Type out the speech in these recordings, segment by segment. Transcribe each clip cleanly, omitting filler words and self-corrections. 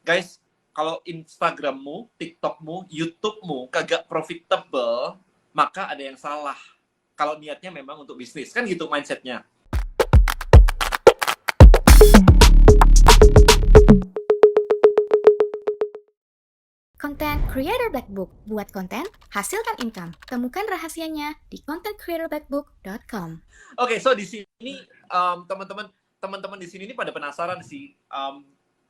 guys, kalau Instagrammu, TikTokmu, YouTube-mu kagak profitable, maka ada yang salah. Kalau niatnya memang untuk bisnis, kan gitu mindsetnya. Content Creator Black Book. Buat konten, hasilkan income. Temukan rahasianya di contentcreatorblackbook.com. Oke, so di sini teman-teman di sini ini pada penasaran sih,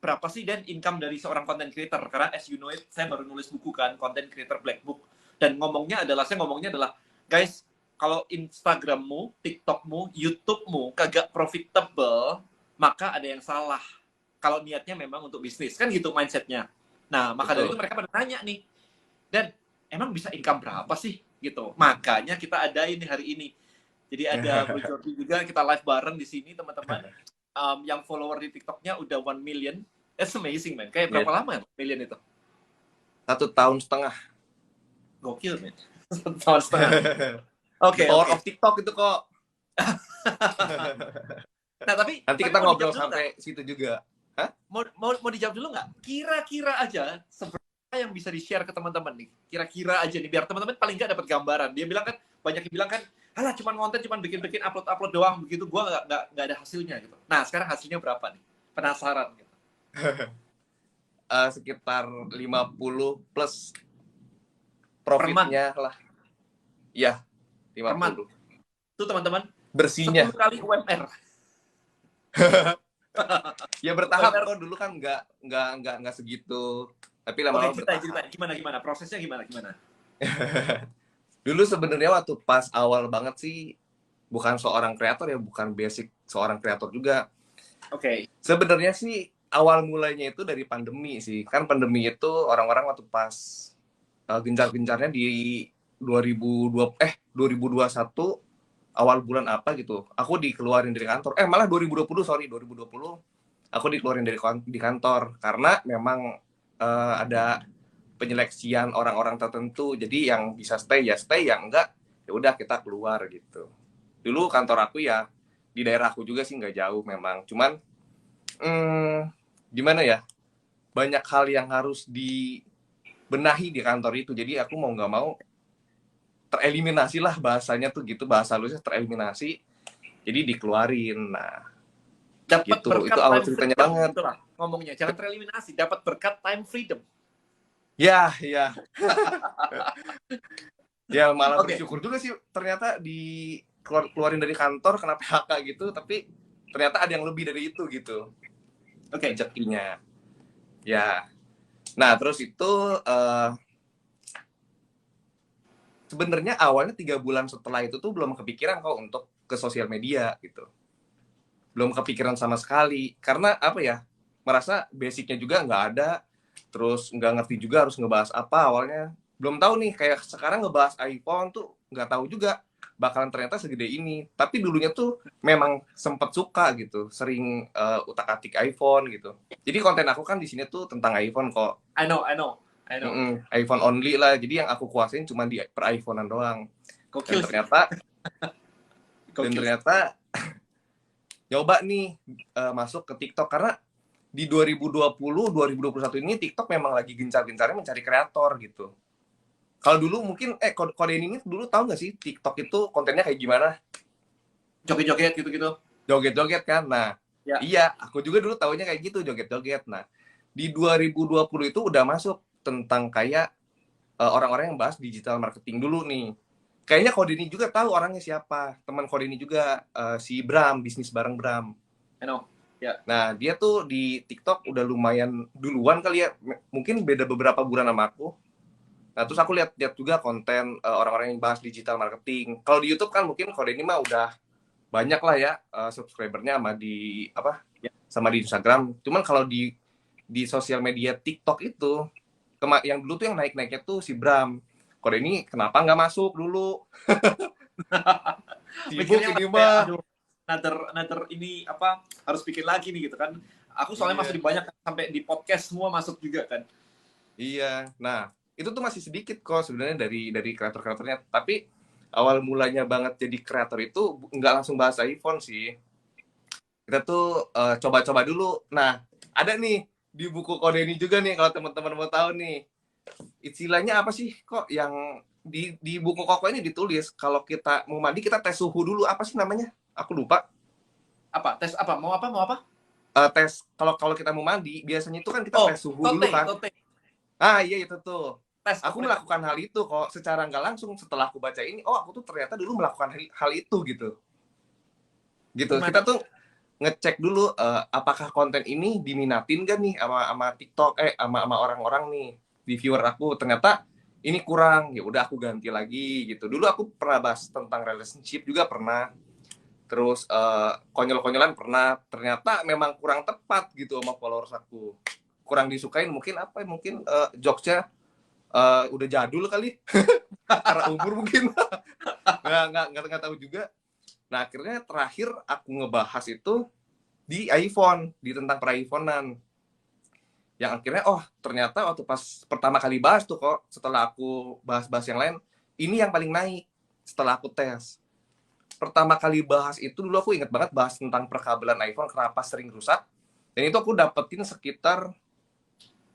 berapa sih dan income dari seorang content creator? Karena as you know it, saya baru nulis buku kan, Content Creator Black Book. Dan saya ngomongnya adalah, guys, kalau Instagrammu, TikTokmu, YouTube-mu kagak profitable, maka ada yang salah. Kalau niatnya memang untuk bisnis, kan gitu mindsetnya. Nah, maka dari itu mereka pada nanya nih, dan emang bisa income berapa sih? Gitu. Makanya kita adain hari ini. Jadi ada Bro Jordi juga, kita live bareng di sini teman-teman. Yang follower di TikToknya udah 1 million. It's amazing, man. Kayak berapa lama ya million itu? 1,5 tahun. Gokil, man. 1 tahun setengah. Oke. Power of TikTok itu kok. Nah, tapi nanti kita ngobrol sampai situ juga. Hah? Mau dijawab dulu nggak? Kira-kira aja seberapa yang bisa di-share ke teman-teman nih? Kira-kira aja nih, biar teman-teman paling nggak dapat gambaran. Dia bilang kan, banyak yang bilang kan, alah cuman konten, cuman bikin-bikin, upload doang begitu, gua nggak ada hasilnya gitu. Nah, sekarang hasilnya berapa nih? Penasaran gitu. Sekitar 50 plus profitnya lah. Iya, 50. Itu teman-teman, bersihnya 10 kali UMR. Ya bertahap kok, dulu kan nggak segitu, tapi lama-lama bertahap. Gimana prosesnya gimana? Dulu sebenarnya waktu pas awal banget sih, bukan seorang kreator ya, bukan basic seorang kreator juga. Oke. Sebenarnya sih awal mulainya itu dari pandemi sih. Kan pandemi itu orang-orang waktu pas gencar-gencarnya di 2021 awal bulan apa gitu, aku dikeluarin dari kantor. Malah 2020 aku dikeluarin dari kantor karena memang ada penyeleksian orang-orang tertentu. Jadi yang bisa stay ya stay, yang enggak ya udah kita keluar gitu. Dulu kantor aku ya di daerah aku juga sih, nggak jauh memang. Cuman gimana ya, banyak hal yang harus dibenahi di kantor itu. Jadi aku mau nggak mau tereliminasi lah, bahasanya tuh gitu, bahasa halusnya tereliminasi, jadi dikeluarin. Nah, dapat gitu, berkat itu awal time ceritanya freedom, banget. Itulah ngomongnya, jangan tereliminasi, dapat berkat time freedom. Ya. Ya malah bersyukur juga sih, ternyata dikeluarin dari kantor kena PHK gitu, tapi ternyata ada yang lebih dari itu gitu. Rezekinya. Ya. Nah, terus itu sebenarnya awalnya 3 bulan setelah itu tuh belum kepikiran kok untuk ke sosial media gitu. Belum kepikiran sama sekali. Karena apa ya, merasa basicnya juga nggak ada. Terus nggak ngerti juga harus ngebahas apa awalnya. Belum tahu nih, kayak sekarang ngebahas iPhone tuh nggak tahu juga bakalan ternyata segede ini. Tapi dulunya tuh memang sempat suka gitu. Sering utak-atik iPhone gitu. Jadi konten aku kan di sini tuh tentang iPhone kok. I know. iPhone only lah. Jadi yang aku kuasain cuma di per iPhone-an doang. Dan ternyata nyoba nih masuk ke TikTok, karena di 2020-2021 ini TikTok memang lagi gencar-gencarnya mencari kreator gitu. Kalau dulu mungkin kode ini dulu tahu nggak sih TikTok itu kontennya kayak gimana? Joget-joget gitu-gitu. Joget-joget kan. Nah, ya. Iya, aku juga dulu taunya kayak gitu, joget-joget. Nah, di 2020 itu udah masuk tentang kayak orang-orang yang bahas digital marketing dulu nih. Kayaknya Kodini juga tahu orangnya siapa. Teman Kodini juga si Bram, bisnis bareng Bram. I know. Yeah. Nah, dia tuh di TikTok udah lumayan duluan kali ya. Mungkin beda beberapa bulan sama aku. Nah, terus aku lihat juga konten orang-orang yang bahas digital marketing. Kalau di YouTube kan mungkin Kodini mah udah banyak lah ya subscribernya sama di Instagram. Cuman kalau di sosial media TikTok itu, yang dulu tuh yang naik-naiknya tuh si Bram. Kode ini kenapa nggak masuk dulu? Sibuk ini mah. Another ini harus bikin lagi nih gitu kan. Aku soalnya masih banyak sampai di podcast semua masuk juga kan. Iya. Nah, itu tuh masih sedikit kok sebenarnya dari kreator-kreatornya. Tapi awal mulanya banget jadi kreator itu nggak langsung bahas iPhone sih. Kita tuh coba-coba dulu. Nah, ada nih di buku kode ini juga nih, kalau teman-teman mau tahu nih. Istilahnya apa sih kok yang di buku koko ini ditulis kalau kita mau mandi kita tes suhu dulu, apa sih namanya? Aku lupa. Apa? Tes apa? Mau apa? Mau apa? Tes kalau kalau kita mau mandi biasanya itu kan kita Oh, tes suhu dulu tote, kan. tote. Iya itu tuh. Tes Aku temperature. melakukan hal itu kok secara nggak langsung setelah aku baca ini. Oh, aku tuh ternyata dulu melakukan hal itu gitu. Gitu. Gimana? Kita tuh ngecek dulu apakah konten ini diminatin gak nih sama TikTok sama orang-orang nih di viewer aku. Ternyata ini kurang, ya udah aku ganti lagi gitu. Dulu aku pernah bahas tentang relationship juga pernah. Terus konyol-konyolan pernah. Ternyata memang kurang tepat gitu sama followers aku. Kurang disukain mungkin apa? Mungkin jokesnya udah jadul kali. Karena umur mungkin. nggak tahu juga. Nah, akhirnya terakhir aku ngebahas itu di iPhone, di tentang per-iPhone-an. Yang akhirnya, ternyata waktu pas pertama kali bahas tuh kok, setelah aku bahas-bahas yang lain, ini yang paling naik setelah aku tes. Pertama kali bahas itu dulu aku ingat banget bahas tentang perkabelan iPhone, kenapa sering rusak. Dan itu aku dapetin sekitar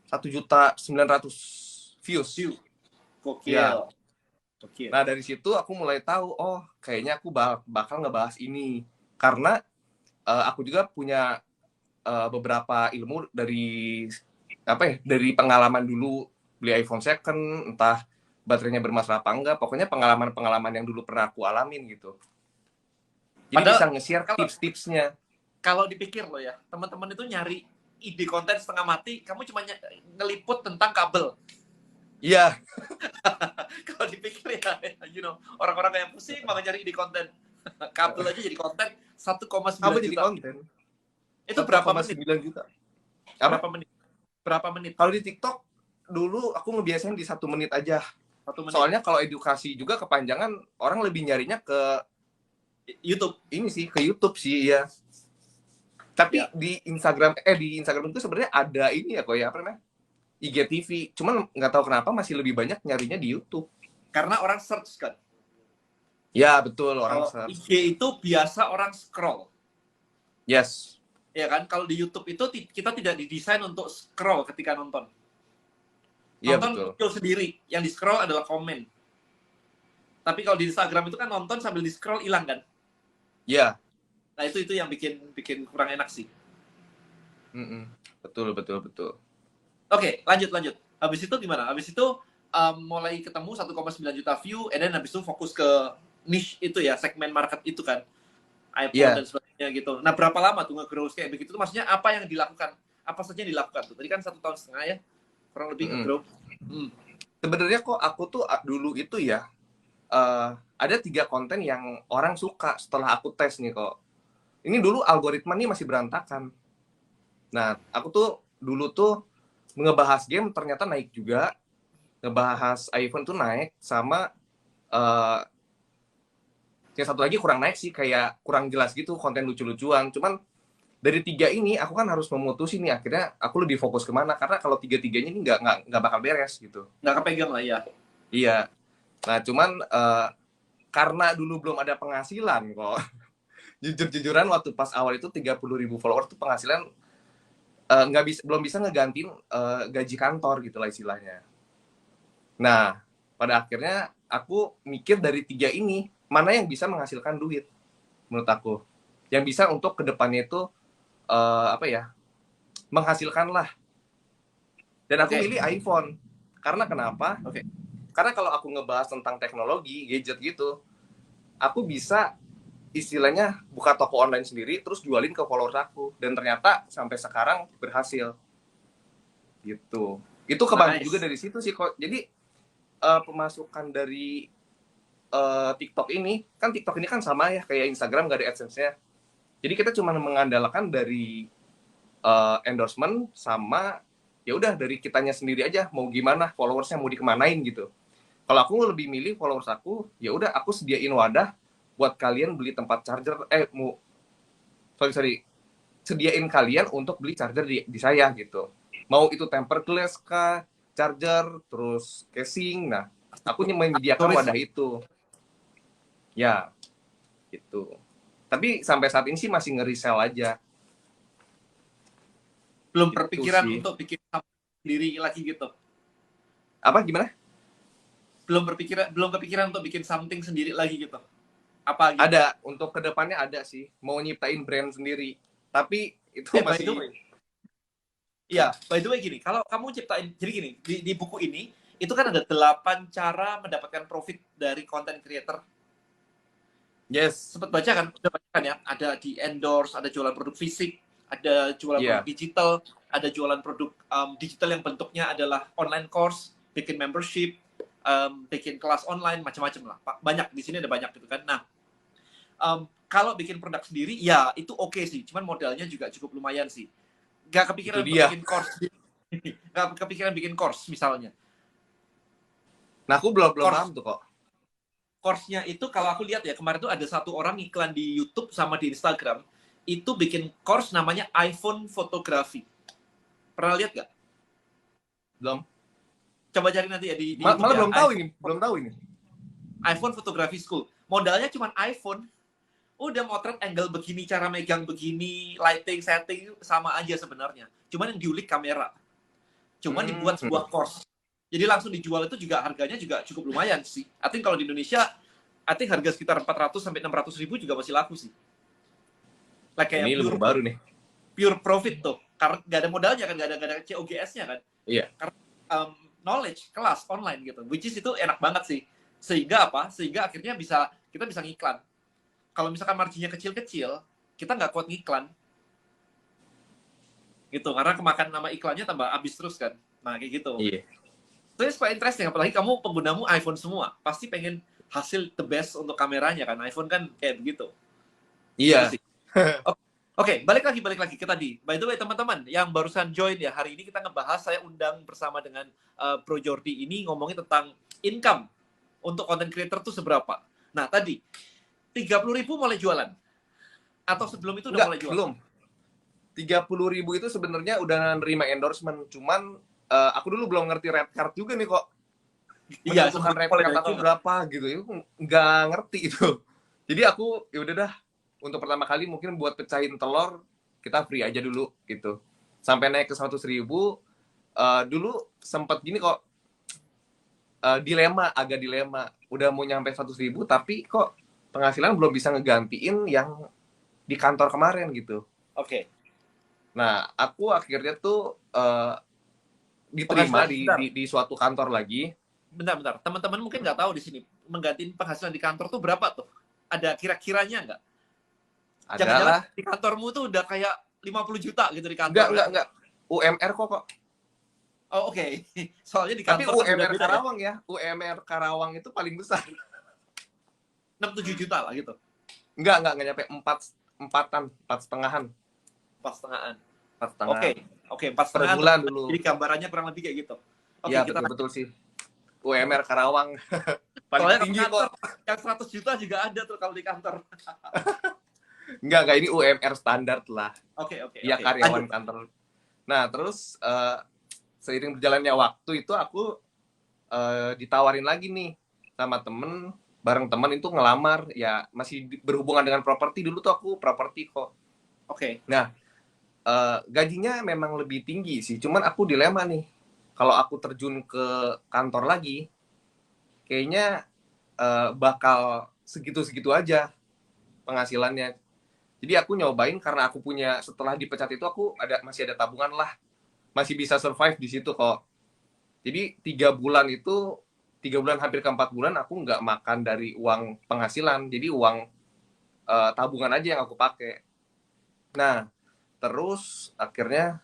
1.900.000 views. Gokil. Ya. Gokil. Nah, dari situ aku mulai tahu, kayaknya aku bakal ngebahas ini. Karena aku juga punya beberapa ilmu dari pengalaman dulu beli iPhone second, entah baterainya bermasalah apa enggak, pokoknya pengalaman-pengalaman yang dulu pernah aku alamin gitu. Jadi Padahal, bisa nge-share tips-tipsnya. Kalau dipikir loh ya, teman-teman itu nyari ide konten setengah mati, kamu cuma ngeliput tentang kabel. Iya. Kalau dipikir ya, orang-orang yang pusing malah nyari ide konten. Kabel aja jadi konten 1,9 Apa juta. jadi konten? Itu berapa menit? 1,9 juta. Berapa menit? Berapa menit? Kalau di TikTok dulu aku ngebiasain di 1 menit aja. 1 menit. Soalnya kalau edukasi juga kepanjangan, orang lebih nyarinya ke YouTube. Ini sih, ke YouTube sih, ya. Tapi Ya. di Instagram itu sebenarnya ada ini ya kok ya, apa namanya? IGTV. Cuman nggak tahu kenapa masih lebih banyak nyarinya di YouTube. Karena orang search kan. Ya, betul, orang Kalau search. IG itu biasa orang scroll. Yes. Ya kan? Kalau di YouTube itu kita tidak didesain untuk scroll ketika nonton. Iya, Nonton betul. muncul sendiri. Yang di scroll adalah komen. Tapi kalau di Instagram itu kan nonton sambil di scroll hilang kan? Iya. Nah itu yang bikin kurang enak sih. Betul. Oke, lanjut. Habis itu gimana? Habis itu mulai ketemu 1,9 juta view, and then habis itu fokus ke niche itu ya, segmen market itu kan, iPhone Yeah. dan sebagainya gitu. Nah berapa lama tuh nge-growth kayak begitu? Maksudnya apa yang dilakukan? Apa saja yang dilakukan tuh? Tadi kan 1,5 tahun ya, kurang lebih nge-growth. Sebenarnya kok aku tuh dulu itu ya, ada 3 konten yang orang suka setelah aku tes nih kok. Ini dulu algoritma nih masih berantakan. Nah, aku tuh dulu tuh ngebahas game ternyata naik juga, ngebahas iPhone tuh naik, sama yang satu lagi kurang naik sih, kayak kurang jelas gitu, konten lucu-lucuan. Cuman dari 3 ini aku kan harus memutusin nih, akhirnya aku lebih fokus kemana, karena kalau 3-tiganya ini nggak bakal beres gitu. Nggak kepegang lah ya. Iya. Nah, cuman karena dulu belum ada penghasilan kok. Jujur-jujuran waktu pas awal itu 30.000 followers tuh penghasilan belum bisa ngegantiin gaji kantor gitu lah istilahnya. Nah, pada akhirnya aku mikir dari 3 ini, mana yang bisa menghasilkan duit menurut aku. Yang bisa untuk kedepannya itu menghasilkan lah. Dan aku milih iPhone. Karena kenapa? Karena kalau aku ngebahas tentang teknologi, gadget gitu, aku bisa istilahnya buka toko online sendiri, terus jualin ke followers aku. Dan ternyata sampai sekarang berhasil. Gitu. Itu kebantu juga dari situ sih kok. Jadi pemasukan dari TikTok ini, kan TikTok ini kan sama ya, kayak Instagram gak ada AdSense-nya. Jadi kita cuma mengandalkan dari endorsement sama ya udah dari kitanya sendiri aja, mau gimana followersnya mau dikemanain gitu. Kalau aku lebih milih followers aku, ya udah aku sediain wadah buat kalian beli tempat charger, sediain kalian untuk beli charger di saya gitu. Mau itu tempered glass kah, charger, terus casing, nah aku menyediakan wadah itu. Ya, gitu. Tapi sampai saat ini sih masih nge-resell aja. Belum Itu berpikiran sih. untuk bikin sendiri lagi gitu. Apa gimana? Belum kepikiran untuk bikin something sendiri lagi gitu. Apa gitu? Ada, untuk kedepannya ada sih, mau nyiptain brand sendiri. Tapi itu By the masih way, iya, by the way gini, kalau kamu ciptain, jadi gini, di buku ini, itu kan ada 8 cara mendapatkan profit dari content creator. yes, Sempat baca kan? Udah baca kan ya? Ada di endorse, ada jualan produk fisik, ada jualan iya, produk digital, ada jualan produk digital yang bentuknya adalah online course, bikin membership, bikin kelas online, macam-macam lah. Banyak, di sini ada banyak gitu kan. Nah, kalau bikin produk sendiri, ya itu oke sih. Cuman modalnya juga cukup lumayan sih. Gak itu kepikiran untuk dia. bikin course. Gak kepikiran bikin course misalnya. Nah, aku belum Course paham tuh kok. course-nya itu kalau aku lihat ya, kemarin tuh ada satu orang iklan di YouTube sama di Instagram, itu bikin course namanya iPhone Fotografi. Pernah lihat gak? Belum. Coba cari nanti ya di YouTube Malah ya. belum tahu ini. iPhone Photography School. Modalnya cuma iPhone. Udah motret angle begini, cara megang begini, lighting, setting, sama aja sebenarnya. Cuman yang diulik kamera. Cuman dibuat sebuah course. Jadi langsung dijual itu juga harganya juga cukup lumayan sih. I think kalau di Indonesia, I think harga sekitar 400 sampai 600 ribu juga masih laku sih. Like kayak Ini lebih baru nih. pure profit tuh. Karena nggak ada modalnya kan, nggak ada COGS-nya kan. Iya. Karena knowledge, kelas online gitu. Which is itu enak banget sih. Sehingga apa? Sehingga akhirnya kita bisa ngiklan. Kalau misalkan marginnya kecil-kecil, kita nggak kuat ngiklan. Gitu, karena kemakan nama iklannya tambah habis terus kan. Nah, kayak gitu. Iya. Terus super interesting, apalagi kamu penggunamu iPhone semua. Pasti pengen hasil the best untuk kameranya kan. iPhone kan kayak begitu. Iya. Gitu sih. Oke, balik lagi ke tadi. By the way, teman-teman yang barusan join ya, hari ini kita ngebahas, saya undang bersama dengan Bro Jordi ini ngomongin tentang income untuk content creator tuh seberapa. Nah, tadi 30.000 mulai jualan. Atau sebelum itu udah mulai jualan? Belum. 30.000 itu sebenarnya udah nerima endorsement, cuman aku dulu belum ngerti red card juga nih kok. Iya, Menentukan red card aku berapa gitu, itu nggak ngerti itu. Jadi aku ya udah dah, untuk pertama kali mungkin buat pecahin telur kita free aja dulu gitu. Sampai naik ke 100.000, dulu sempat gini kok, agak dilema. Udah mau nyampe 100.000 tapi kok penghasilan belum bisa ngegantiin yang di kantor kemarin gitu. Oke. Nah, aku akhirnya tuh diterima di suatu kantor lagi. Bentar. Teman-teman mungkin nggak tahu di sini menggantiin penghasilan di kantor tuh berapa tuh? Ada kira-kiranya nggak? Jangan-jangan di kantormu tuh udah kayak 50 juta gitu di kantor. Enggak. UMR kok. Oh, oke. Soalnya di kantor tapi UMR Karawang ya. UMR Karawang itu paling besar. 6-7 juta lah gitu. Enggak nyampe 4,5-an. 4,5-an. 4,5. Oke, 4,5 per bulan dulu. Jadi gambarannya kurang lebih kayak gitu. Iya, betul sih. UMR Karawang paling soalnya tinggi kok. Yang 100 juta juga ada tuh kalau di kantor. Enggak, ini UMR standar lah. Oke. Iya, karyawan kantor. Nah, terus seiring berjalannya waktu itu aku ditawarin lagi nih sama bareng temen itu ngelamar, ya masih berhubungan dengan properti. Dulu tuh aku properti kok. Oke. Nah, gajinya memang lebih tinggi sih, cuman aku dilema nih. Kalau aku terjun ke kantor lagi, kayaknya bakal segitu-segitu aja penghasilannya. Jadi aku nyobain, karena aku punya, setelah dipecat itu aku masih ada tabungan lah, masih bisa survive di situ kok. Jadi 3 bulan hampir ke 4 bulan aku nggak makan dari uang penghasilan, jadi uang tabungan aja yang aku pakai. Nah, terus akhirnya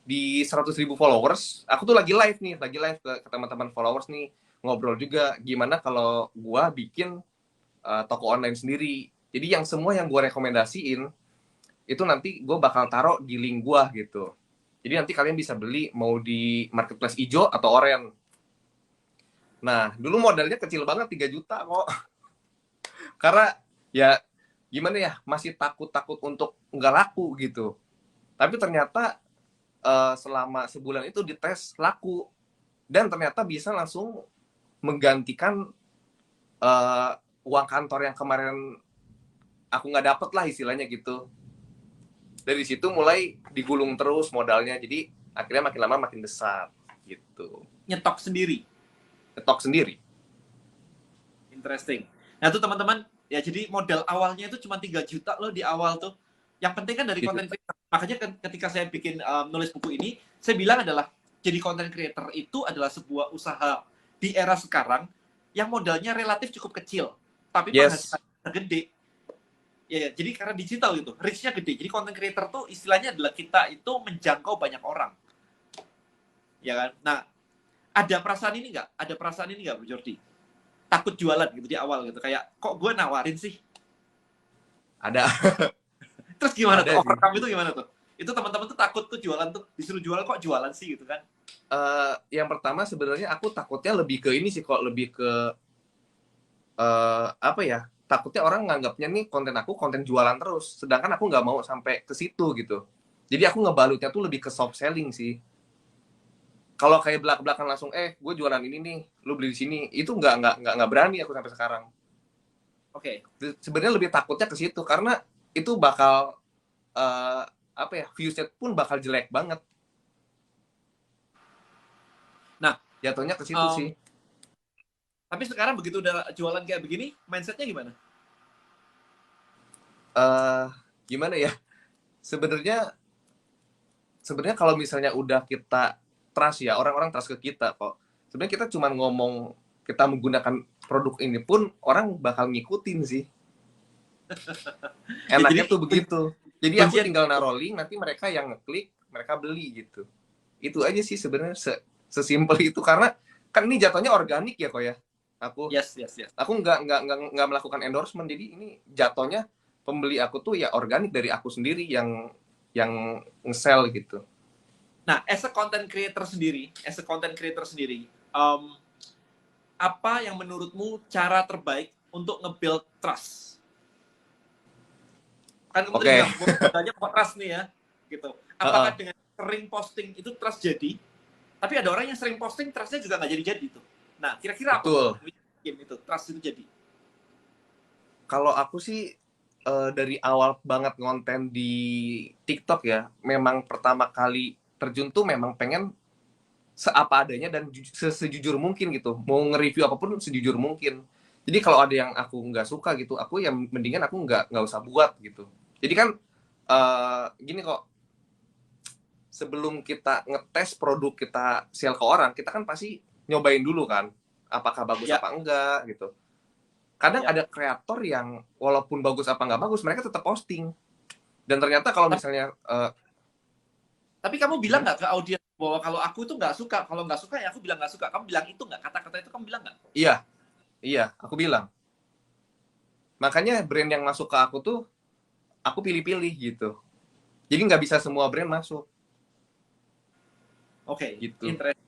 di 100.000 followers, aku tuh lagi live ke teman-teman followers nih, ngobrol juga gimana kalau gua bikin toko online sendiri. Jadi semua yang gua rekomendasiin itu nanti gua bakal taruh di link gua gitu. Jadi nanti kalian bisa beli mau di marketplace hijau atau oranye. Nah, dulu modalnya kecil banget, 3 juta kok. Karena ya gimana ya, masih takut untuk nggak laku gitu. Tapi ternyata selama sebulan itu dites laku, dan ternyata bisa langsung menggantikan uang kantor yang kemarin aku nggak dapet lah istilahnya gitu. dari situ mulai digulung terus modalnya, jadi akhirnya makin lama makin besar gitu. Nyetok sendiri. Nyetok sendiri. Interesting. Nah, itu teman-teman, ya jadi modal awalnya itu cuma 3 juta loh di awal tuh. Yang penting kan dari konten creator. Makanya ketika saya bikin nulis buku ini, saya bilang adalah jadi konten creator itu adalah sebuah usaha di era sekarang yang modalnya relatif cukup kecil, tapi penghasilannya gede. Ya, jadi karena digital gitu, reach-nya gede. Jadi content creator tuh istilahnya adalah kita itu menjangkau banyak orang. Ya kan? Nah, ada perasaan ini nggak? Ada perasaan ini nggak, Bro Jordi? Takut jualan gitu di awal gitu. Kayak, kok gue nawarin sih? Ada. Terus gimana Ada tuh? sih. Overcome itu gimana tuh? Itu teman-teman tuh takut tuh jualan tuh. Disuruh jualan kok jualan sih gitu kan? Yang pertama sebenarnya aku takutnya lebih ke ini sih kok, lebih ke apa ya? Takutnya orang nganggapnya nih konten aku konten jualan terus, sedangkan aku nggak mau sampai ke situ gitu. Jadi aku ngebalutnya tuh lebih ke soft selling sih. Kalau kayak belak-belakan langsung, gue jualan ini nih, lu beli di sini, itu nggak berani aku sampai sekarang. Oke. Sebenarnya lebih takutnya ke situ karena itu bakal apa ya, views-nya pun bakal jelek banget. Nah, jatuhnya ke situ sih. Tapi sekarang begitu udah jualan kayak begini, mindsetnya gimana? Gimana ya? Sebenarnya kalau misalnya udah kita trust ya, orang-orang trust ke kita kok. Sebenarnya kita cuma ngomong kita menggunakan produk ini pun orang bakal ngikutin sih. Enaknya tuh begitu. Jadi aku tinggal naruh link, nanti mereka yang ngeklik, mereka beli gitu. Itu aja sih sebenarnya, sesimpel itu. Karena kan ini jatuhnya organik ya kok ya. Aku aku nggak melakukan endorsement, jadi ini jatuhnya pembeli aku tuh ya organik dari aku sendiri yang nge-sell gitu. Nah, as a content creator sendiri, apa yang menurutmu cara terbaik untuk nge-build trust? Kan kamu tadi bilang modalnya trust nih ya, gitu. Apakah dengan sering posting itu trust jadi? Tapi ada orang yang sering posting trustnya juga nggak jadi tuh. Nah, kira-kira apa game itu trust itu jadi? Kalau aku sih dari awal banget ngonten di TikTok ya, memang pertama kali terjun tuh memang pengen seapa adanya dan sejujur mungkin gitu. Mau nge-review apapun sejujur mungkin. Jadi kalau ada yang aku nggak suka gitu, aku yang mendingan aku nggak usah buat gitu. Jadi kan gini kok, sebelum kita ngetes produk kita sell ke orang, kita kan pasti nyobain dulu kan, apakah bagus apa enggak gitu. Kadang ada kreator yang walaupun bagus apa nggak bagus, mereka tetap posting. Dan ternyata kalau misalnya tapi kamu bilang nggak ke audiens bahwa kalau aku itu nggak suka, kalau nggak suka ya aku bilang nggak suka. Kamu bilang itu nggak? Kata-kata itu kamu bilang nggak? Iya, aku bilang. Makanya brand yang masuk ke aku tuh aku pilih-pilih gitu. Jadi nggak bisa semua brand masuk. Oke, gitu. Interesting.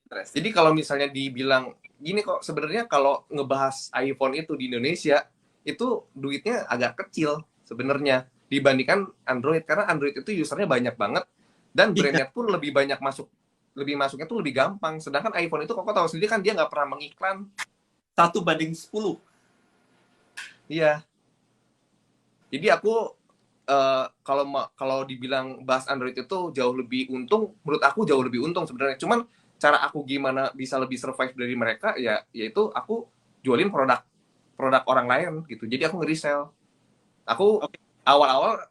Jadi kalau misalnya dibilang gini kok, sebenarnya kalau ngebahas iPhone itu di Indonesia itu duitnya agak kecil sebenarnya dibandingkan Android, karena Android itu usernya banyak banget dan brandnya pun lebih banyak masuknya tuh lebih gampang. Sedangkan iPhone itu kok tahu sendiri kan dia nggak pernah mengiklan. 1:10. Iya. Jadi aku kalau dibilang bahas Android itu jauh lebih untung, menurut aku jauh lebih untung sebenarnya. Cuman cara aku gimana bisa lebih survive dari mereka ya, yaitu aku jualin produk orang lain gitu. Jadi aku nge-resell. Aku awal-awal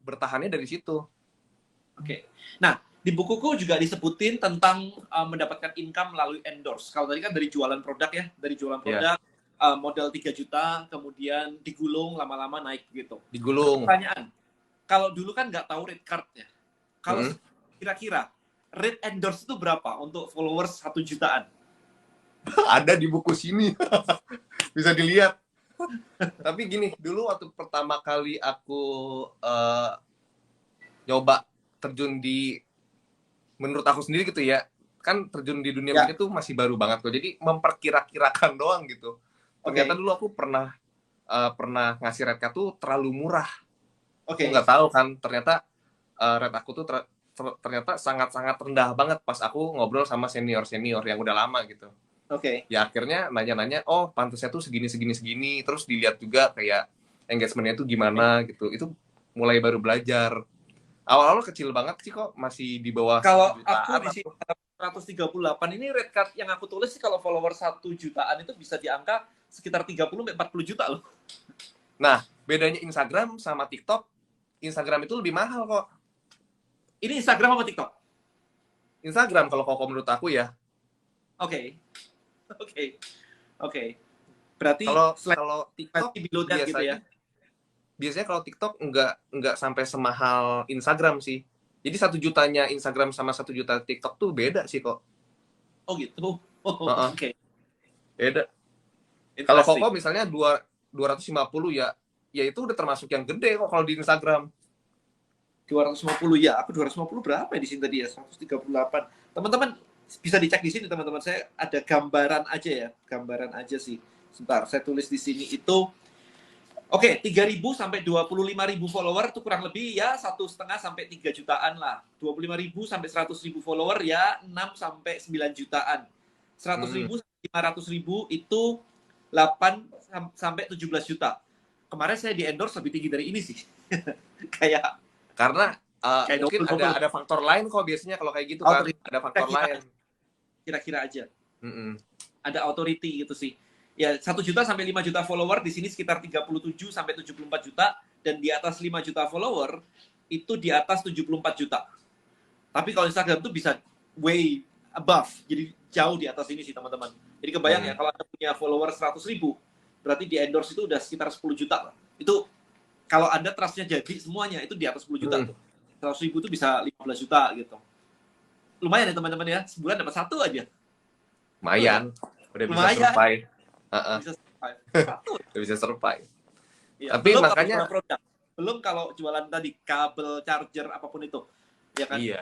bertahannya dari situ. Oke. Nah, di bukuku juga disebutin tentang mendapatkan income melalui endorse. Kalau tadi kan dari jualan produk ya, modal 3 juta, kemudian digulung lama-lama naik gitu. Digulung. Pertanyaan, kalau dulu kan nggak tahu rate card-nya. Kalau kira-kira rate endorse itu berapa untuk followers 1 jutaan? Ada di buku sini. Bisa dilihat. Tapi gini, dulu waktu pertama kali aku nyoba terjun di, menurut aku sendiri gitu ya, kan terjun di dunia media tuh masih baru banget kok. Jadi memperkira-kirakan doang gitu. Ternyata dulu aku pernah ngasih rate card tuh terlalu murah. Aku nggak tahu kan, ternyata rate aku tuh ternyata sangat-sangat rendah banget pas aku ngobrol sama senior yang udah lama gitu. Ya akhirnya nanya-nanya, oh pantasnya tuh segini. Terus dilihat juga kayak engagementnya tuh gimana gitu. Itu mulai baru belajar. Awal-awal kecil banget sih kok, masih di bawah Kalau 1 aku jutaan di sini 138 ini rate card yang aku tulis sih kalau follower 1 jutaan itu bisa di angka sekitar 30-40 juta loh. Nah, bedanya Instagram sama TikTok, Instagram itu lebih mahal kok. Ini Instagram apa TikTok? Instagram kalau kok menurut aku ya. Oke. Oke. Berarti Kalau TikTok slightly below that gitu ya. biasanya kalau TikTok nggak sampai semahal Instagram sih. Jadi 1 jutanya Instagram sama 1 juta TikTok tuh beda sih kok. Oh gitu. Heeh. Oke. Beda. Kalau Interesting. Koko misalnya 250 ya itu udah termasuk yang gede kok kalau di Instagram. 250 ya. Aku 250 berapa ya di sini tadi ya? 138. Teman-teman bisa dicek di sini teman-teman. Saya ada gambaran aja ya. Gambaran aja sih. Sebentar, saya tulis di sini itu. Oke, 3.000 sampai 25.000 follower itu kurang lebih ya 1,5 sampai 3 jutaan lah. 25.000 sampai 100.000 follower ya 6 sampai 9 jutaan. 100.000 sampai 500.000 itu 8 sampai 17 juta. Kemarin saya di endorse lebih tinggi dari ini sih. Kayak Karena Kayak mungkin double. ada faktor lain kok biasanya kalau kayak gitu kan. Ada faktor lain. kira-kira aja. Mm-mm. Ada authority gitu sih. Ya 1 juta sampai 5 juta follower di sini sekitar 37 sampai 74 juta dan di atas 5 juta follower itu di atas 74 juta. Tapi kalau Instagram tuh bisa way above. Jadi jauh di atas ini sih teman-teman. Jadi kebayang ya kalau Anda punya follower 100.000 berarti di endorse itu udah sekitar 10 juta lah. Itu kalau Anda trustnya jadi semuanya itu di atas 10 juta tuh. 100.000 itu bisa 15 juta gitu. Lumayan ya teman-teman ya. Sebulan dapat 1 aja. Lumayan. Udah bisa Lumayan. survive. Bisa survive. 1. Udah bisa survive. Ya, Tapi belum makanya kalau produk. Belum kalau jualan tadi kabel, charger apapun itu. Ya kan? Iya.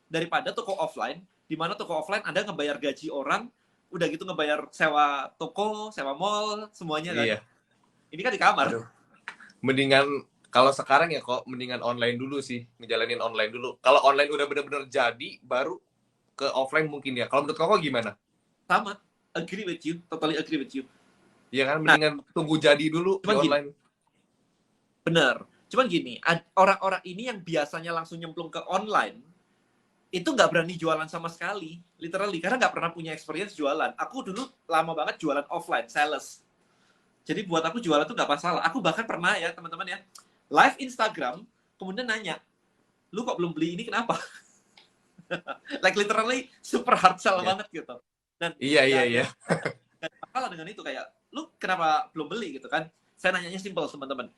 Daripada toko offline, di mana toko offline Anda ngebayar gaji orang, udah gitu ngebayar sewa toko, sewa mall, semuanya kan. Iya. Ini kan di kamar. Aduh. Mendingan kalau sekarang ya kok mendingan online dulu sih, ngejalanin online dulu. Kalau online udah bener-bener jadi, baru ke offline mungkin ya. Kalau menurut Koko gimana? Sama. Agree with you. Totally agree with you. Iya kan, mendingan tunggu jadi dulu di cuman online. Bener. Cuman gini, orang-orang ini yang biasanya langsung nyemplung ke online, itu nggak berani jualan sama sekali. Literally. Karena nggak pernah punya experience jualan. Aku dulu lama banget jualan offline, sales. Jadi buat aku jualan tuh nggak masalah. Aku bahkan pernah ya, teman-teman ya, live Instagram, kemudian nanya, lu kok belum beli ini kenapa? Like literally super hard sell banget gitu. Dan Iya. Dan masalah dengan itu kayak, lu kenapa belum beli gitu kan? Saya nanyanya simple teman-teman.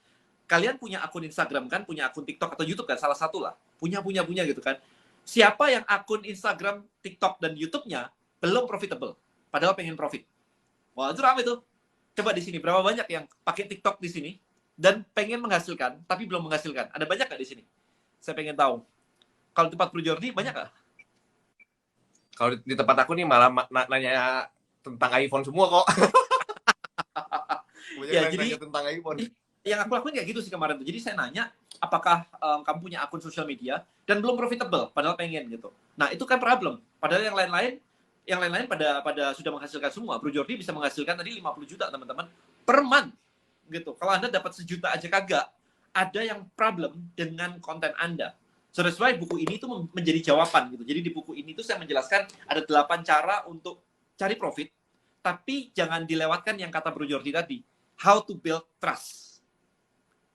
Kalian punya akun Instagram kan, punya akun TikTok atau YouTube kan, salah satu lah. Punya gitu kan. Siapa yang akun Instagram, TikTok, dan YouTube-nya belum profitable, padahal pengen profit? Wah, itu rame tuh. Coba di sini, berapa banyak yang pakai TikTok di sini dan pengen menghasilkan, tapi belum menghasilkan? Ada banyak nggak di sini? Saya pengen tahu. Kalau di tempat Bro Jordi, banyak nggak? Kalau di tempat aku nih malah nanya tentang iPhone semua kok. Ya, jadi tentang iPhone. Yang aku lakuin kayak gitu sih kemarin tuh. Jadi saya nanya, apakah kamu punya akun sosial media dan belum profitable, padahal pengen gitu. Nah, itu kan problem. Padahal yang lain-lain pada sudah menghasilkan semua. Bro Jordi bisa menghasilkan tadi 50 juta, teman-teman, per month. Gitu. Kalau Anda dapat 1 juta aja kagak, ada yang problem dengan konten Anda. So that's why buku ini tuh menjadi jawaban gitu. Jadi di buku ini tuh saya menjelaskan ada 8 cara untuk cari profit, tapi jangan dilewatkan yang kata Bro Jordi tadi, how to build trust.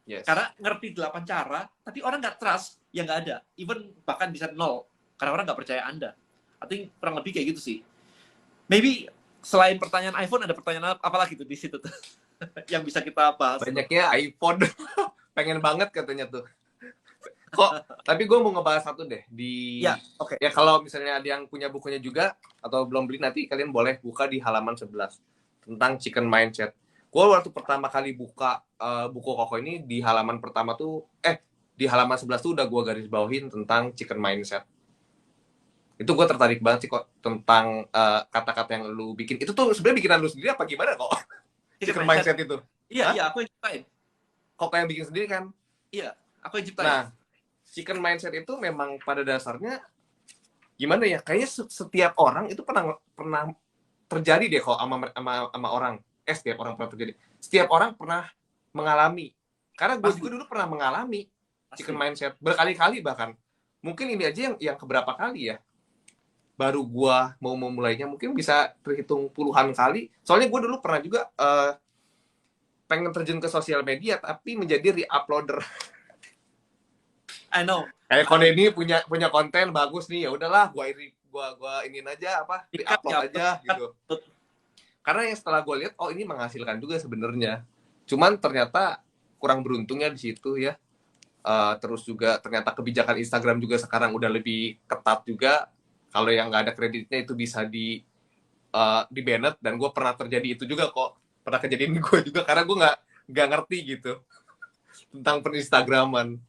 Yes. Karena ngerti 8 cara, tapi orang nggak trust, ya nggak ada. Even bahkan bisa 0, karena orang nggak percaya Anda. I think kurang lebih kayak gitu sih. Maybe selain pertanyaan iPhone, ada pertanyaan apa lagi tuh di situ tuh? Yang bisa kita bahas. Banyaknya iPhone. Pengen banget katanya tuh. Kok, tapi gue mau ngebahas satu deh. Ya, oke. Ya kalau misalnya ada yang punya bukunya juga, atau belum beli, nanti kalian boleh buka di halaman 11. Tentang chicken mindset. Gue waktu pertama kali buka buku Koko ini di halaman pertama tuh, di halaman 11 tuh udah gue garis bawahin tentang chicken mindset. Itu gue tertarik banget sih kok tentang kata-kata yang lu bikin. Itu tuh sebenarnya bikinan lu sendiri apa gimana kok? Chicken mindset itu. Iya, aku yang ciptain. Kok yang bikin sendiri kan? Iya, aku yang ciptain. Nah, chicken mindset itu memang pada dasarnya gimana ya? Kayaknya setiap orang itu pernah terjadi deh kok sama orang. Setiap orang pernah terjadi. Setiap orang pernah mengalami Karena gue Pasti. juga dulu pernah mengalami Pasti. chicken mindset berkali-kali bahkan. Mungkin ini aja yang keberapa kali ya. Baru gue mau memulainya mungkin bisa terhitung puluhan kali. Soalnya gue dulu pernah juga pengen terjun ke sosial media tapi menjadi re-uploader. I know. Kayak kalau ini punya konten bagus nih, ya udahlah gua ini aja apa re-upload aja gitu. Karena yang setelah gue lihat, oh ini menghasilkan juga sebenarnya. Cuman ternyata kurang beruntungnya di situ ya. Terus juga ternyata kebijakan Instagram juga sekarang udah lebih ketat juga. Kalau yang nggak ada kreditnya itu bisa di banned, dan gue pernah terjadi itu juga kok. Pernah kejadian gue juga karena gue nggak ngerti gitu tentang per-Instagraman.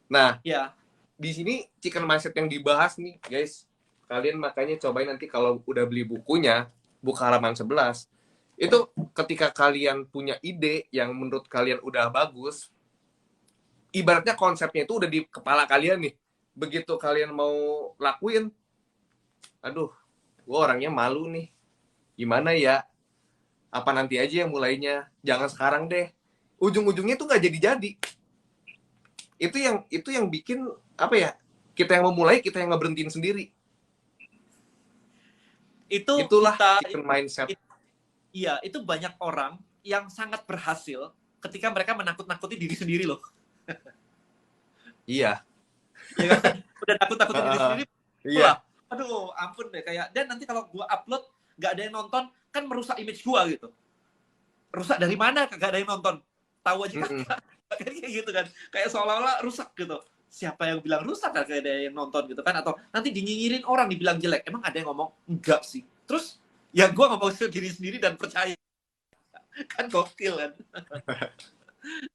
Nah, Ya, di sini chicken mindset yang dibahas nih, guys. Kalian makanya cobain nanti kalau udah beli bukunya, buku halaman 11. Itu ketika kalian punya ide yang menurut kalian udah bagus, ibaratnya konsepnya itu udah di kepala kalian nih. Begitu kalian mau lakuin, aduh, gue orangnya malu nih. Gimana ya? Apa nanti aja yang mulainya? Jangan sekarang deh. Ujung-ujungnya tuh nggak jadi-jadi. Itu yang bikin apa ya? Kita yang memulai, kita yang ngeberhentiin sendiri. Itulah chicken mindset. Iya, itu banyak orang yang sangat berhasil ketika mereka menakut-nakuti diri sendiri loh. Iya. Ya kan? Udah takut-takutin diri sendiri. Iya. Aduh, ampun deh, kayak dan nanti kalau gua upload nggak ada yang nonton, kan merusak image gua gitu. Rusak dari mana? Kagak ada yang nonton. Tahu aja kagak. Kayak gitu kan. Kayak seolah-olah rusak gitu. Siapa yang bilang rusak, kagak ada yang nonton gitu kan? Atau nanti dinyinyirin orang, dibilang jelek. Emang ada yang ngomong? Enggak sih. Terus ya gua ngomong diri sendiri dan percaya. Kan gokil kan.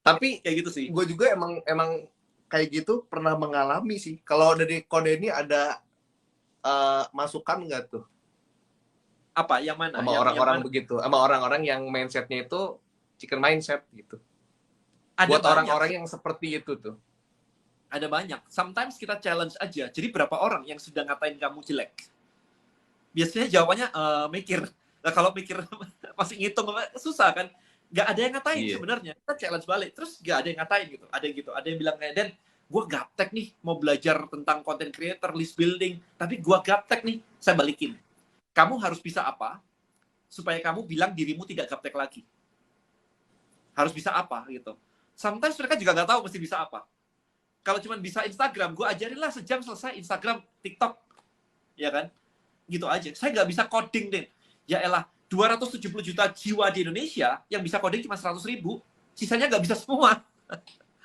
Tapi kayak gitu sih. Gue juga emang kayak gitu pernah mengalami sih. Kalau dari Kode ini ada masukan nggak tuh? Apa? Yang mana? Sama orang-orang begitu, sama orang-orang yang mindsetnya itu chicken mindset gitu. Ada buat banyak. Orang-orang yang seperti itu tuh. Ada banyak. Sometimes kita challenge aja. Jadi berapa orang yang sudah ngatain kamu jelek? Biasanya jawabannya mikir. Nah, kalau mikir masih ngitung susah kan? Gak ada yang ngatain sebenarnya. Kita challenge balik. Terus gak ada yang ngatain gitu. Ada yang gitu. Ada yang bilang kayak, Den, gue gaptek nih mau belajar tentang content creator, list building. Tapi gue gaptek nih. Saya balikin. Kamu harus bisa apa supaya kamu bilang dirimu tidak gaptek lagi? Harus bisa apa gitu. Sometimes mereka juga nggak tahu mesti bisa apa. Kalau cuma bisa Instagram, gue ajarinlah sejam selesai Instagram, TikTok. Ya kan? Gitu aja. Saya nggak bisa coding, Den. Ya elah, 270 juta jiwa di Indonesia yang bisa coding cuma 100.000. Sisanya nggak bisa semua.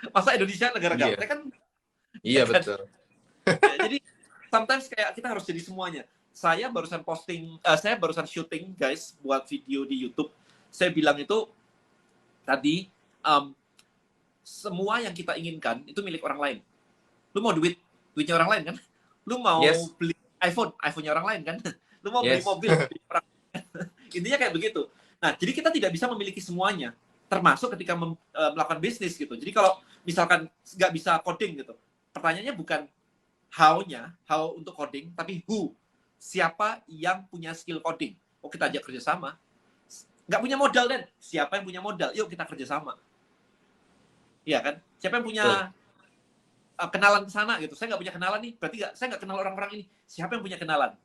Masa Indonesia negara gaptek kan? Iya, kan? betul. Ya, jadi sometimes kayak kita harus jadi semuanya. Saya barusan syuting guys buat video di YouTube. Saya bilang itu tadi semua yang kita inginkan itu milik orang lain. Lu mau duitnya orang lain kan? Lu mau beli iPhone-nya orang lain kan? Lu mau beli mobil orang lain. Intinya kayak begitu. Nah, jadi kita tidak bisa memiliki semuanya, termasuk ketika melakukan bisnis gitu. Jadi kalau misalkan nggak bisa coding gitu, pertanyaannya bukan how untuk coding, tapi who. Siapa yang punya skill coding? Oh, kita ajak kerjasama. Nggak punya modal, Den. Siapa yang punya modal? Yuk kita kerjasama. Iya kan? Siapa yang punya kenalan ke sana gitu? Saya nggak punya kenalan nih. Berarti saya nggak kenal orang-orang ini. Siapa yang punya kenalan?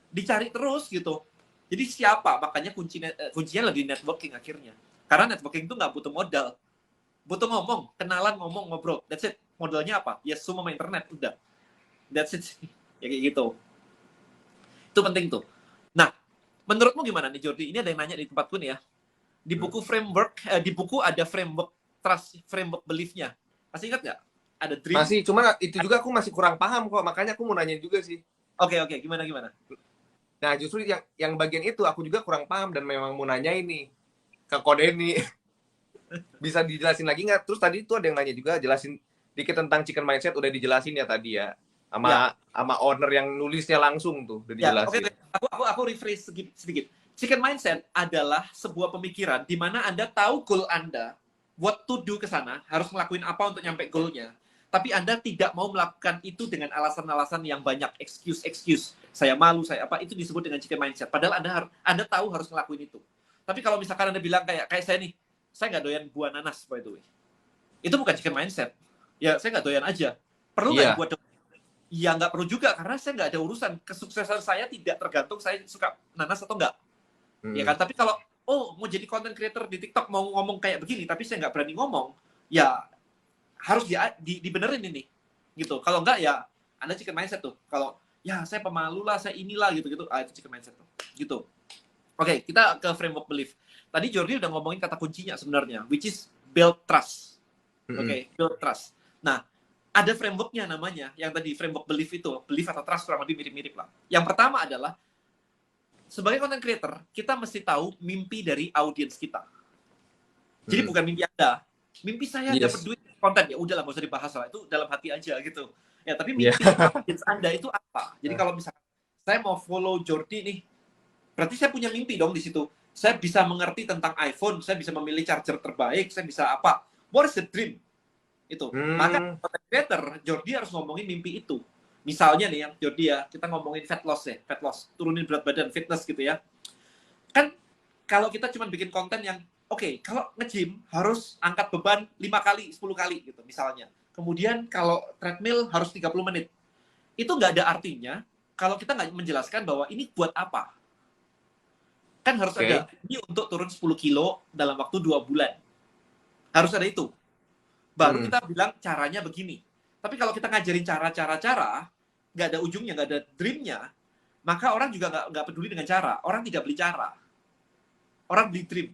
Dicari terus gitu. Jadi siapa? Makanya kuncinya lagi networking akhirnya. Karena networking itu nggak butuh modal. Butuh ngomong, kenalan, ngomong, ngobrol. That's it. Modalnya apa? Ya semua internet. Udah. That's it. Ya kayak gitu. Itu penting tuh. Nah, menurutmu gimana nih Jordi? Ini ada yang nanya di tempatku nih ya. Di buku di buku ada framework trust, framework belief-nya. Masih ingat nggak? Ada dream. Masih, cuma itu juga aku masih kurang paham kok. Makanya aku mau nanya juga sih. Oke, gimana? Nah, justru yang bagian itu aku juga kurang paham dan memang mau nanya ini ke Kode ini. Bisa dijelasin lagi nggak? Terus tadi itu ada yang nanya juga, jelasin dikit tentang chicken mindset, udah dijelasin ya tadi ya. Sama owner yang nulisnya langsung tuh udah dijelasin. Aku rephrase sedikit. Chicken mindset adalah sebuah pemikiran di mana Anda tahu goal Anda, what to do ke sana, harus ngelakuin apa untuk nyampe goalnya. Tapi Anda tidak mau melakukan itu dengan alasan-alasan yang banyak, excuse. Saya malu, saya apa, itu disebut dengan chicken mindset. Padahal Anda tahu harus ngelakuin itu. Tapi kalau misalkan Anda bilang kayak saya nih, saya nggak doyan buah nanas by the way. Itu bukan chicken mindset. Ya, saya nggak doyan aja. Perlu nggak Iya. buat ya nggak perlu juga, karena saya nggak ada urusan. Kesuksesan saya tidak tergantung saya suka nanas atau nggak. Ya kan? Tapi kalau, mau jadi content creator di TikTok, mau ngomong kayak begini, tapi saya nggak berani ngomong, ya harus dibenerin ini. Gitu. Kalau nggak, ya Anda chicken mindset tuh. Kalau, ya saya pemalu lah, saya inilah, gitu-gitu. Itu chicken mindset tuh. Gitu. Oke, kita ke framework belief. Tadi Jordi udah ngomongin kata kuncinya sebenarnya, which is build trust. Oke, build trust. Nah, ada frameworknya namanya, yang tadi framework belief itu, belief atau trust kurang lebih mirip-mirip lah. Yang pertama adalah, sebagai content creator, kita mesti tahu mimpi dari audiens kita. Jadi bukan mimpi Anda. Mimpi saya dapat duit konten, ya udahlah, nggak usah dibahas lah, itu dalam hati aja gitu. Ya, tapi mimpi audiens Anda itu apa? Jadi kalau misalnya saya mau follow Jordi nih, berarti saya punya mimpi dong di situ. Saya bisa mengerti tentang iPhone, saya bisa memilih charger terbaik, saya bisa apa? What is the dream? Itu. Maka content creator, Jordi harus ngomongin mimpi itu. Misalnya nih yang Jordi ya, kita ngomongin fat loss, turunin berat badan, fitness gitu ya. Kan kalau kita cuma bikin konten yang kalau nge-gym harus angkat beban 5 kali, 10 kali gitu misalnya. Kemudian kalau treadmill harus 30 menit. Itu nggak ada artinya kalau kita nggak menjelaskan bahwa ini buat apa. Kan harus ada, ini untuk turun 10 kilo dalam waktu 2 bulan. Harus ada itu. Baru kita bilang caranya begini. Tapi kalau kita ngajarin cara-cara, nggak ada ujungnya, nggak ada dream-nya, maka orang juga nggak peduli dengan cara. Orang tidak beli cara. Orang beli dream.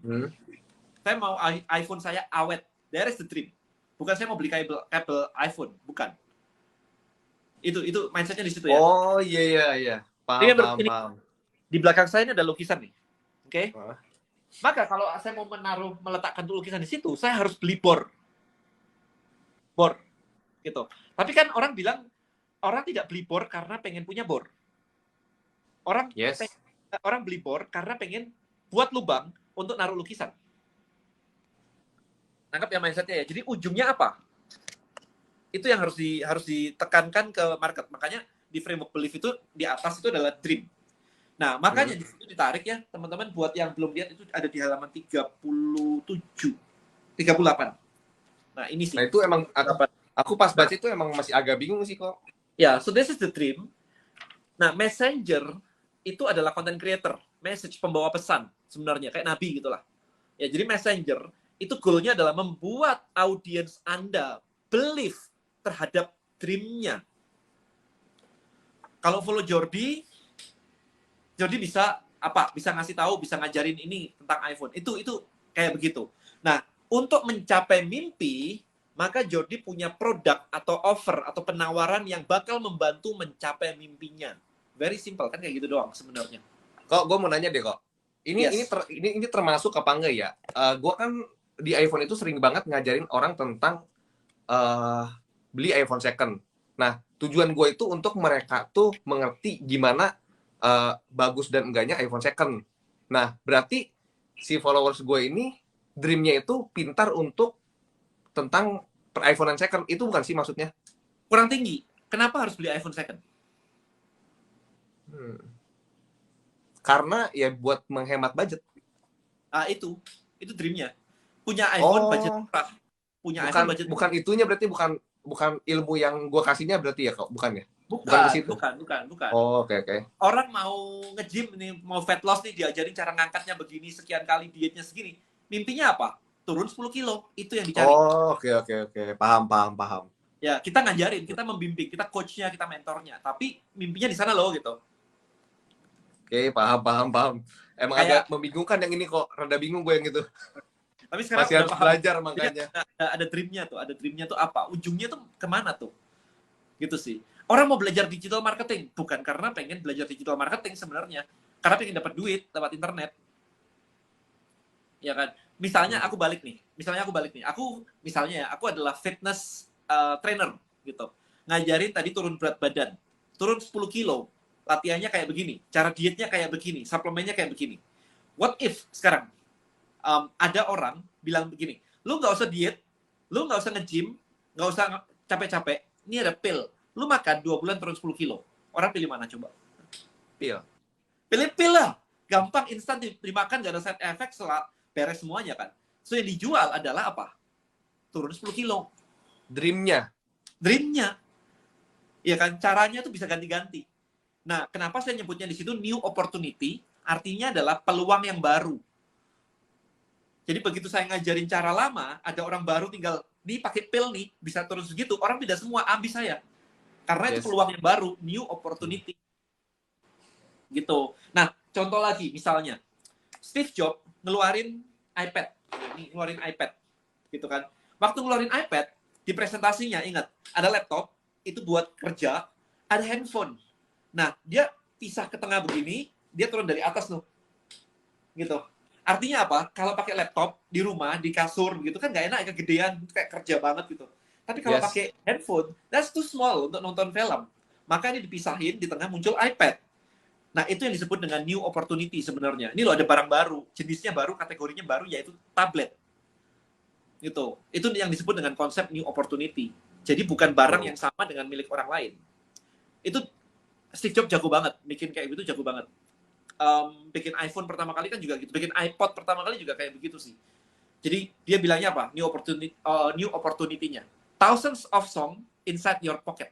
Saya mau iPhone saya awet. There is the dream. Bukan saya mau beli kabel iPhone. Bukan. Itu mindsetnya di situ ya. Oh iya. Paham. Di belakang saya ini ada lukisan nih. Oke? Maka kalau saya mau meletakkan lukisan di situ, saya harus beli bor gitu. Tapi kan orang bilang orang tidak beli bor karena pengen punya bor. Orang beli bor karena pengen buat lubang untuk naruh lukisan. Nangkap ya mindsetnya ya. Jadi ujungnya apa? Itu yang harus ditekankan ke market. Makanya di framework belief itu di atas itu adalah dream. Nah, makanya di situ ditarik ya, teman-teman, buat yang belum lihat itu ada di halaman 38. Nah, ini sih. Nah, itu emang aku pas baca itu emang masih agak bingung sih kok. Ya, so this is the dream. Nah, messenger itu adalah content creator, message pembawa pesan sebenarnya, kayak nabi gitulah. Ya, jadi messenger itu goalnya adalah membuat audiens Anda believe terhadap dream-nya. Kalau follow Jordi bisa apa? Bisa ngasih tahu, bisa ngajarin ini tentang iPhone. Itu kayak begitu. Nah, untuk mencapai mimpi, maka Jordi punya produk atau offer atau penawaran yang bakal membantu mencapai mimpinya. Very simple kan, kayak gitu doang sebenarnya. Kok gue mau nanya deh kok. Ini termasuk apa enggak ya? Gue kan di iPhone itu sering banget ngajarin orang tentang beli iPhone second. Nah, tujuan gue itu untuk mereka tuh mengerti gimana bagus dan enggaknya iPhone second. Nah, berarti si followers gue ini dream-nya itu pintar untuk tentang per iPhone second. Itu bukan sih maksudnya? Kurang tinggi. Kenapa harus beli iPhone second? Karena ya buat menghemat budget. Itu dream-nya. Punya iPhone budget murah. iPhone budget bukan itunya, berarti bukan ilmu yang gue kasihnya berarti ya kok, bukan ya? Bukan. Oh, oke. Orang mau nge-gym nih, mau fat loss nih, diajarin cara ngangkatnya begini, sekian kali dietnya segini. Mimpinya apa? Turun 10 kilo. Itu yang dicari. Oh, oke. Paham. Ya, kita ngajarin, kita membimbing, kita coachnya, kita mentornya. Tapi mimpinya di sana loh, gitu. Oke, paham. Emang agak membingungkan yang ini kok. Rada bingung gue yang gitu. Tapi sekarang masih harus belajar makanya. Ada dream-nya tuh apa? Ujungnya tuh kemana tuh? Gitu sih. Orang mau belajar digital marketing bukan karena pengen belajar digital marketing sebenarnya, karena pengen dapat duit lewat internet. Ya kan? Misalnya aku balik nih. Aku adalah fitness trainer gitu. Ngajarin tadi turun berat badan. Turun 10 kilo. Latihannya kayak begini, cara dietnya kayak begini, suplemennya kayak begini. What if sekarang ada orang bilang begini, lu nggak usah diet, lu nggak usah nge-gym, nggak usah capek-capek, ini ada pil, lu makan 2 bulan turun 10 kilo. Orang pilih mana coba? Pil lah. Gampang, instan dimakan, gak ada side effect, beres semuanya kan. So yang dijual adalah apa? turun 10 kilo. Dreamnya. Ya kan, caranya tuh bisa ganti-ganti. Nah, kenapa saya nyebutnya di situ new opportunity? Artinya adalah peluang yang baru. Jadi begitu saya ngajarin cara lama, ada orang baru tinggal nih pakai pil nih, bisa turun segitu, orang pindah semua, habis saya. Karena itu peluang yang baru, new opportunity. Gitu. Nah, contoh lagi, misalnya, Steve Jobs ngeluarin iPad. Ini ngeluarin iPad. Gitu kan. Waktu ngeluarin iPad, di presentasinya, ingat, ada laptop, itu buat kerja, ada handphone. Nah, dia pisah ke tengah begini, dia turun dari atas tuh. Gitu. Artinya apa? Kalau pakai laptop di rumah, di kasur gitu kan nggak enak, kegedean, kayak kerja banget gitu. Tapi kalau pakai handphone, that's too small untuk nonton film. Maka ini dipisahin, di tengah muncul iPad. Nah, itu yang disebut dengan new opportunity sebenarnya. Ini loh ada barang baru, jenisnya baru, kategorinya baru, yaitu tablet. Gitu. Itu yang disebut dengan konsep new opportunity. Jadi bukan barang yang sama dengan milik orang lain. Itu Steve Jobs jago banget, bikin kayak gitu jago banget. Bikin iPhone pertama kali kan juga gitu, bikin iPod pertama kali juga kayak begitu sih. Jadi dia bilangnya apa? New opportunity-nya. Thousands of song inside your pocket.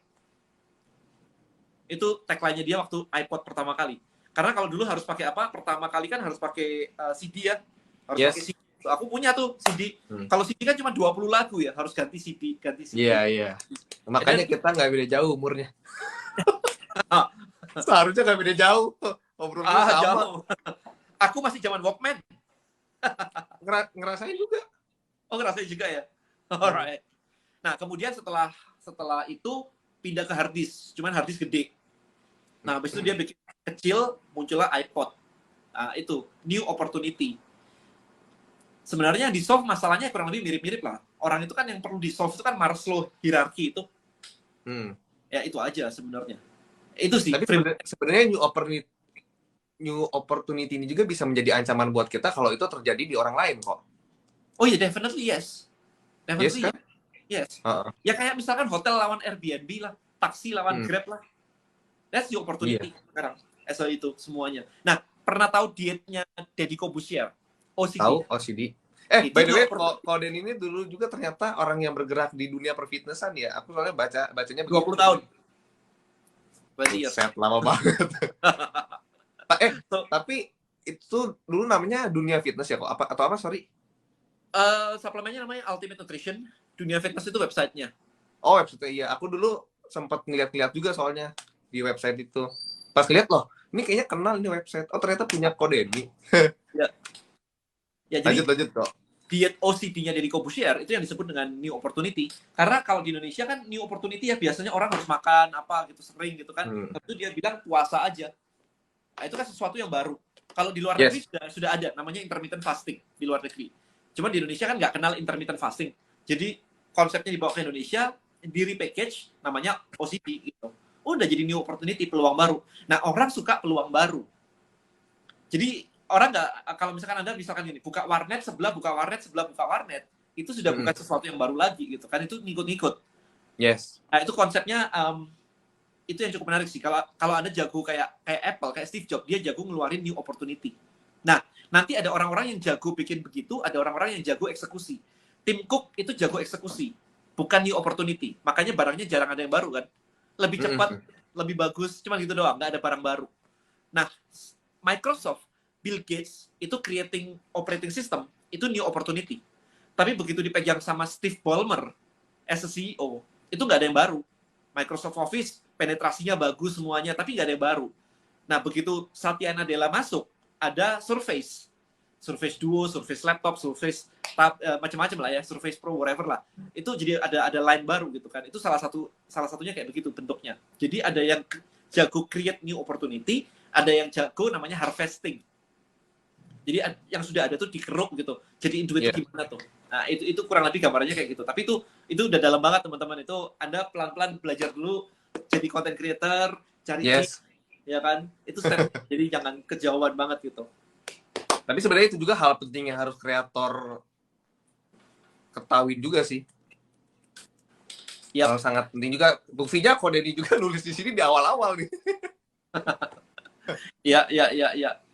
Itu tagline-nya dia waktu iPod pertama kali. Karena kalau dulu harus pakai apa? Pertama kali kan harus pakai CD ya. Harus pakai CD. Aku punya tuh CD. Kalau CD kan cuma 20 lagu ya, harus ganti CD. Iya. Makanya kita nggak beda jauh umurnya. Seharusnya nggak beda jauh. Obrolannya sama. Jauh. Aku masih zaman Walkman. Ngerasain juga. Oh, ngerasain juga ya. Alright. Nah, kemudian setelah itu pindah ke hard disk. Cuman hard disk gede. Nah, habis itu dia bikin kecil, muncullah iPod. Nah, itu new opportunity. Sebenarnya di solve masalahnya kurang lebih mirip-mirip lah. Orang itu kan yang perlu di solve itu kan Maslow hierarki itu. Ya itu aja sebenarnya. Itu sih. Tapi sebenarnya new opportunity ini juga bisa menjadi ancaman buat kita kalau itu terjadi di orang lain kok. Oh iya, definitely yes. Definitely yes. Kan? Yes. Ya kayak misalkan hotel lawan Airbnb lah, taksi lawan Grab lah. That's your opportunity sekarang. Itu semuanya. Nah, pernah tahu dietnya Deddy Corbuzier? OCD. Tahu OCD. By the way, kalau Den ini dulu juga ternyata orang yang bergerak di dunia perfitnessan ya. Aku soalnya bacanya 20 tahun. Berarti ya. Set lama banget. Tapi itu dulu namanya dunia fitness ya kok? Atau apa, sorry? Suplemennya namanya Ultimate Nutrition. Dunia fitness itu websitenya. Oh, website iya. Aku dulu sempat ngeliat-ngeliat juga soalnya di website itu. Pas ngeliat loh, ini kayaknya kenal ini website. Oh, ternyata punya kode ini. Ya, jadi lanjut kok. Diet OCD-nya Deddy Corbuzier itu yang disebut dengan new opportunity. Karena kalau di Indonesia kan new opportunity ya biasanya orang harus makan apa gitu sering gitu kan. Tapi dia bilang puasa aja. Nah, itu kan sesuatu yang baru. Kalau di luar negeri sudah ada namanya intermittent fasting di luar negeri. Cuma di Indonesia kan nggak kenal intermittent fasting. Jadi konsepnya dibawa ke Indonesia, di repackage namanya OCD gitu. Udah jadi new opportunity, peluang baru. Nah, orang suka peluang baru. Jadi orang nggak, kalau misalkan Anda misalkan gini, buka warnet sebelah buka warnet, itu sudah bukan sesuatu yang baru lagi gitu kan, itu ngikut-ngikut. Yes. Nah, itu konsepnya itu yang cukup menarik sih. Kalau Anda jago kayak Apple, kayak Steve Jobs, dia jago ngeluarin new opportunity. Nah, nanti ada orang-orang yang jago bikin begitu, ada orang-orang yang jago eksekusi. Tim Cook itu jago eksekusi, bukan new opportunity. Makanya barangnya jarang ada yang baru kan. Lebih cepat, lebih bagus, cuma gitu doang, nggak ada barang baru. Nah, Microsoft, Bill Gates itu creating operating system, itu new opportunity. Tapi begitu dipegang sama Steve Ballmer as a CEO, itu nggak ada yang baru. Microsoft Office penetrasinya bagus semuanya, tapi nggak ada yang baru. Nah, begitu Satya Nadella masuk, ada Surface Duo, Surface Laptop, Surface macam-macam lah ya, Surface Pro, whatever lah. Itu jadi ada line baru gitu kan. Itu salah satunya kayak begitu bentuknya. Jadi ada yang jago create new opportunity, ada yang jago namanya harvesting. Jadi yang sudah ada tuh dikeruk gitu. Jadi duit itu gimana tuh? Nah, itu kurang lebih gambarannya kayak gitu. Tapi itu udah dalam banget teman-teman. Itu Anda pelan-pelan belajar dulu jadi content creator, cari ya kan? Itu step. Jadi jangan kejauhan banget gitu. Tapi sebenarnya itu juga hal penting yang harus kreator ketahui juga sih. Yep. Sangat penting juga. Buktinya kok Deddy juga nulis di sini di awal-awal nih.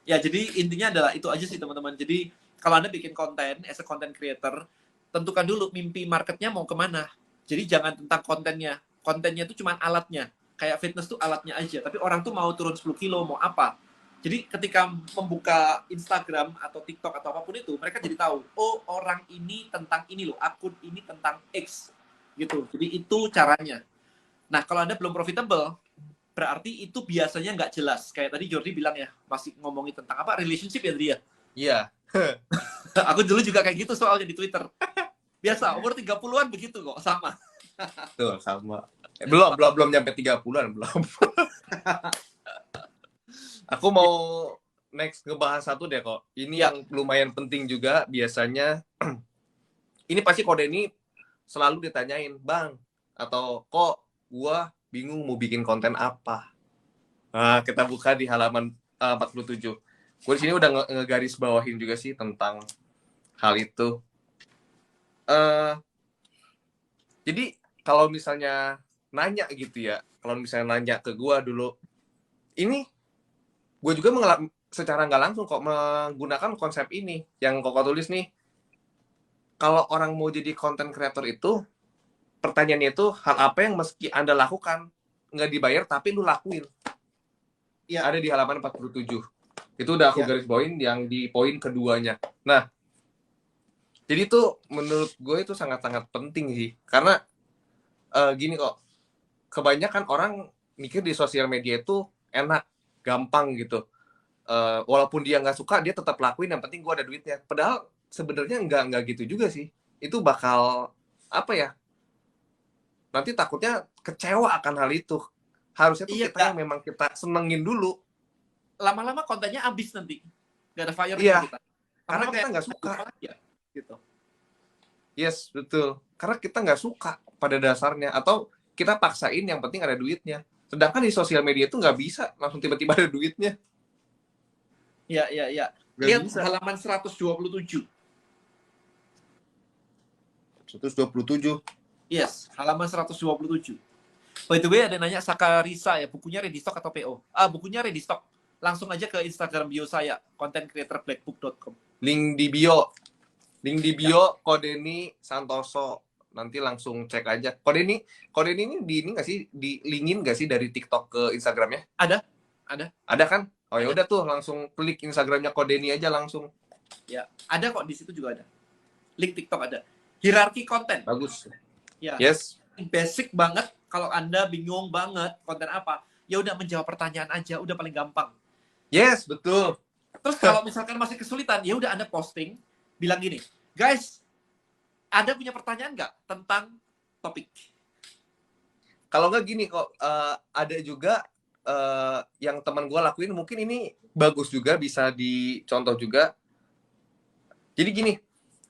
Ya, jadi intinya adalah itu aja sih teman-teman. Jadi kalau Anda bikin konten as a content creator, tentukan dulu mimpi marketnya mau kemana. Jadi jangan tentang kontennya. Kontennya itu cuma alatnya. Kayak fitness tuh alatnya aja. Tapi orang tuh mau turun 10 kilo, mau apa. Jadi ketika membuka Instagram atau TikTok atau apapun itu, mereka jadi tahu, oh orang ini tentang ini loh, akun ini tentang X. Gitu. Jadi itu caranya. Nah, kalau Anda belum profitable, berarti itu biasanya nggak jelas. Kayak tadi Jordi bilang ya, masih ngomongin tentang apa? Relationship ya dia. Iya. Aku dulu juga kayak gitu soalnya di Twitter. Biasa, umur 30-an begitu kok, sama. Tuh, sama. Belum nyampe 30-an, belum. Aku mau next ngebahas satu deh kok. Ini Ya. yang lumayan penting juga biasanya. Ini pasti kode ini selalu ditanyain, Bang, atau kok gua bingung mau bikin konten apa. Nah, kita buka di halaman 47. Gue di sini udah ngegaris bawahin juga sih tentang hal itu. Jadi kalau misalnya nanya gitu ya, kalau misalnya nanya ke gue dulu, ini gue juga secara nggak langsung kok menggunakan konsep ini yang kok tulis nih. Kalau orang mau jadi content creator itu, pertanyaannya itu hal apa yang meski Anda lakukan nggak dibayar tapi lu lakuin. Ya. Ada di halaman 47. Itu udah aku Ya. garis bawain yang di poin keduanya. Nah, jadi itu menurut gue itu sangat-sangat penting sih. Karena gini kok, kebanyakan orang mikir di sosial media itu enak, gampang gitu. Walaupun dia nggak suka, dia tetap lakuin, yang penting gue ada duitnya. Padahal sebenarnya nggak gitu juga sih. Itu bakal, apa ya, nanti takutnya kecewa akan hal itu. Harusnya tuh Iya, kita yang memang kita senengin dulu. Lama-lama kontennya habis nanti. Nggak ada fire Iya. kita. Karena Lama-lama kita nggak suka. Ya, gitu. Yes, betul. Karena kita nggak suka pada dasarnya. Atau kita paksain yang penting ada duitnya. Sedangkan di sosial media itu nggak bisa langsung tiba-tiba ada duitnya. Iya. Nggak Lihat bisa. halaman 127. 127. Yes, halaman 127. By the way, ada nanya Sakarisa ya, bukunya Readystock atau PO? Bukunya Readystock. Langsung aja ke Instagram bio saya, contentcreatorblackbook.com. Link di bio. Kodeni Santoso. Nanti langsung cek aja. Kodeni ini di ini nggak sih? Di linkin nggak sih dari TikTok ke Instagramnya? Ada. Ada kan? Oh ya Ada. udah tuh langsung klik Instagramnya Kodeni aja langsung. Ya, ada kok di situ juga ada. Link TikTok ada. Hierarki konten. Bagus. Ya. Yes. Basic banget. Kalau Anda bingung banget konten apa, ya udah menjawab pertanyaan aja, udah paling gampang. Yes, betul. Terus kalau misalkan masih kesulitan, ya udah Anda posting, bilang gini, guys, Anda punya pertanyaan nggak tentang topik? Kalau nggak gini kok, ada juga yang teman gue lakuin, mungkin ini bagus juga, bisa dicontoh juga. Jadi gini,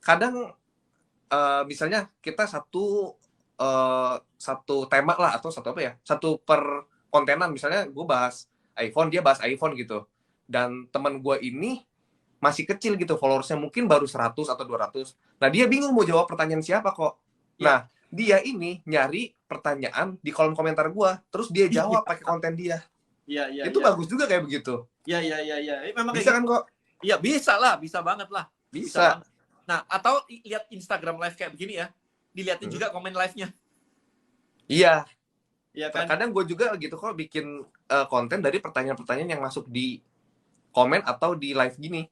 kadang misalnya kita satu tema lah, atau satu per kontenan, misalnya gue bahas iPhone, dia bahas iPhone gitu, dan teman gue ini masih kecil gitu, followersnya mungkin baru 100 atau 200. Nah, dia bingung mau jawab pertanyaan siapa kok. Nah, dia ini nyari pertanyaan di kolom komentar gue, terus dia jawab pakai konten dia. Iya. Itu bagus juga kayak begitu. Iya. Memang Bisa kan kok? Iya, bisa lah, bisa banget lah. Bisa. Banget. Nah, atau lihat Instagram live kayak begini ya, dilihatin juga komen live-nya. Iya. Iya kan? Kadang gue juga gitu kok bikin konten dari pertanyaan-pertanyaan yang masuk di komen atau di live gini.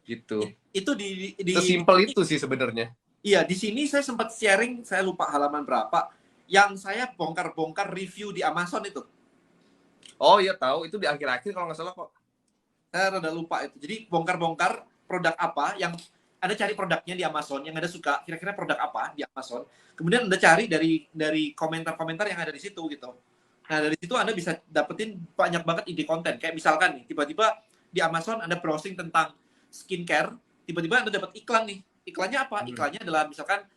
Gitu. Itu di sesimpel itu sih sebenarnya. Iya, di sini saya sempat sharing, saya lupa halaman berapa, yang saya bongkar-bongkar review di Amazon itu. Oh iya tahu, itu di akhir-akhir kalau nggak salah kok. Saya rada lupa itu. Jadi bongkar-bongkar produk apa yang Anda cari produknya di Amazon, yang Anda suka, kira-kira produk apa di Amazon. Kemudian Anda cari dari komentar-komentar yang ada di situ gitu. Nah, dari situ Anda bisa dapetin banyak banget ide konten. Kayak misalkan nih, tiba-tiba di Amazon Anda browsing tentang skincare, tiba-tiba Anda dapat iklan nih. Iklannya apa? Iklannya adalah misalkan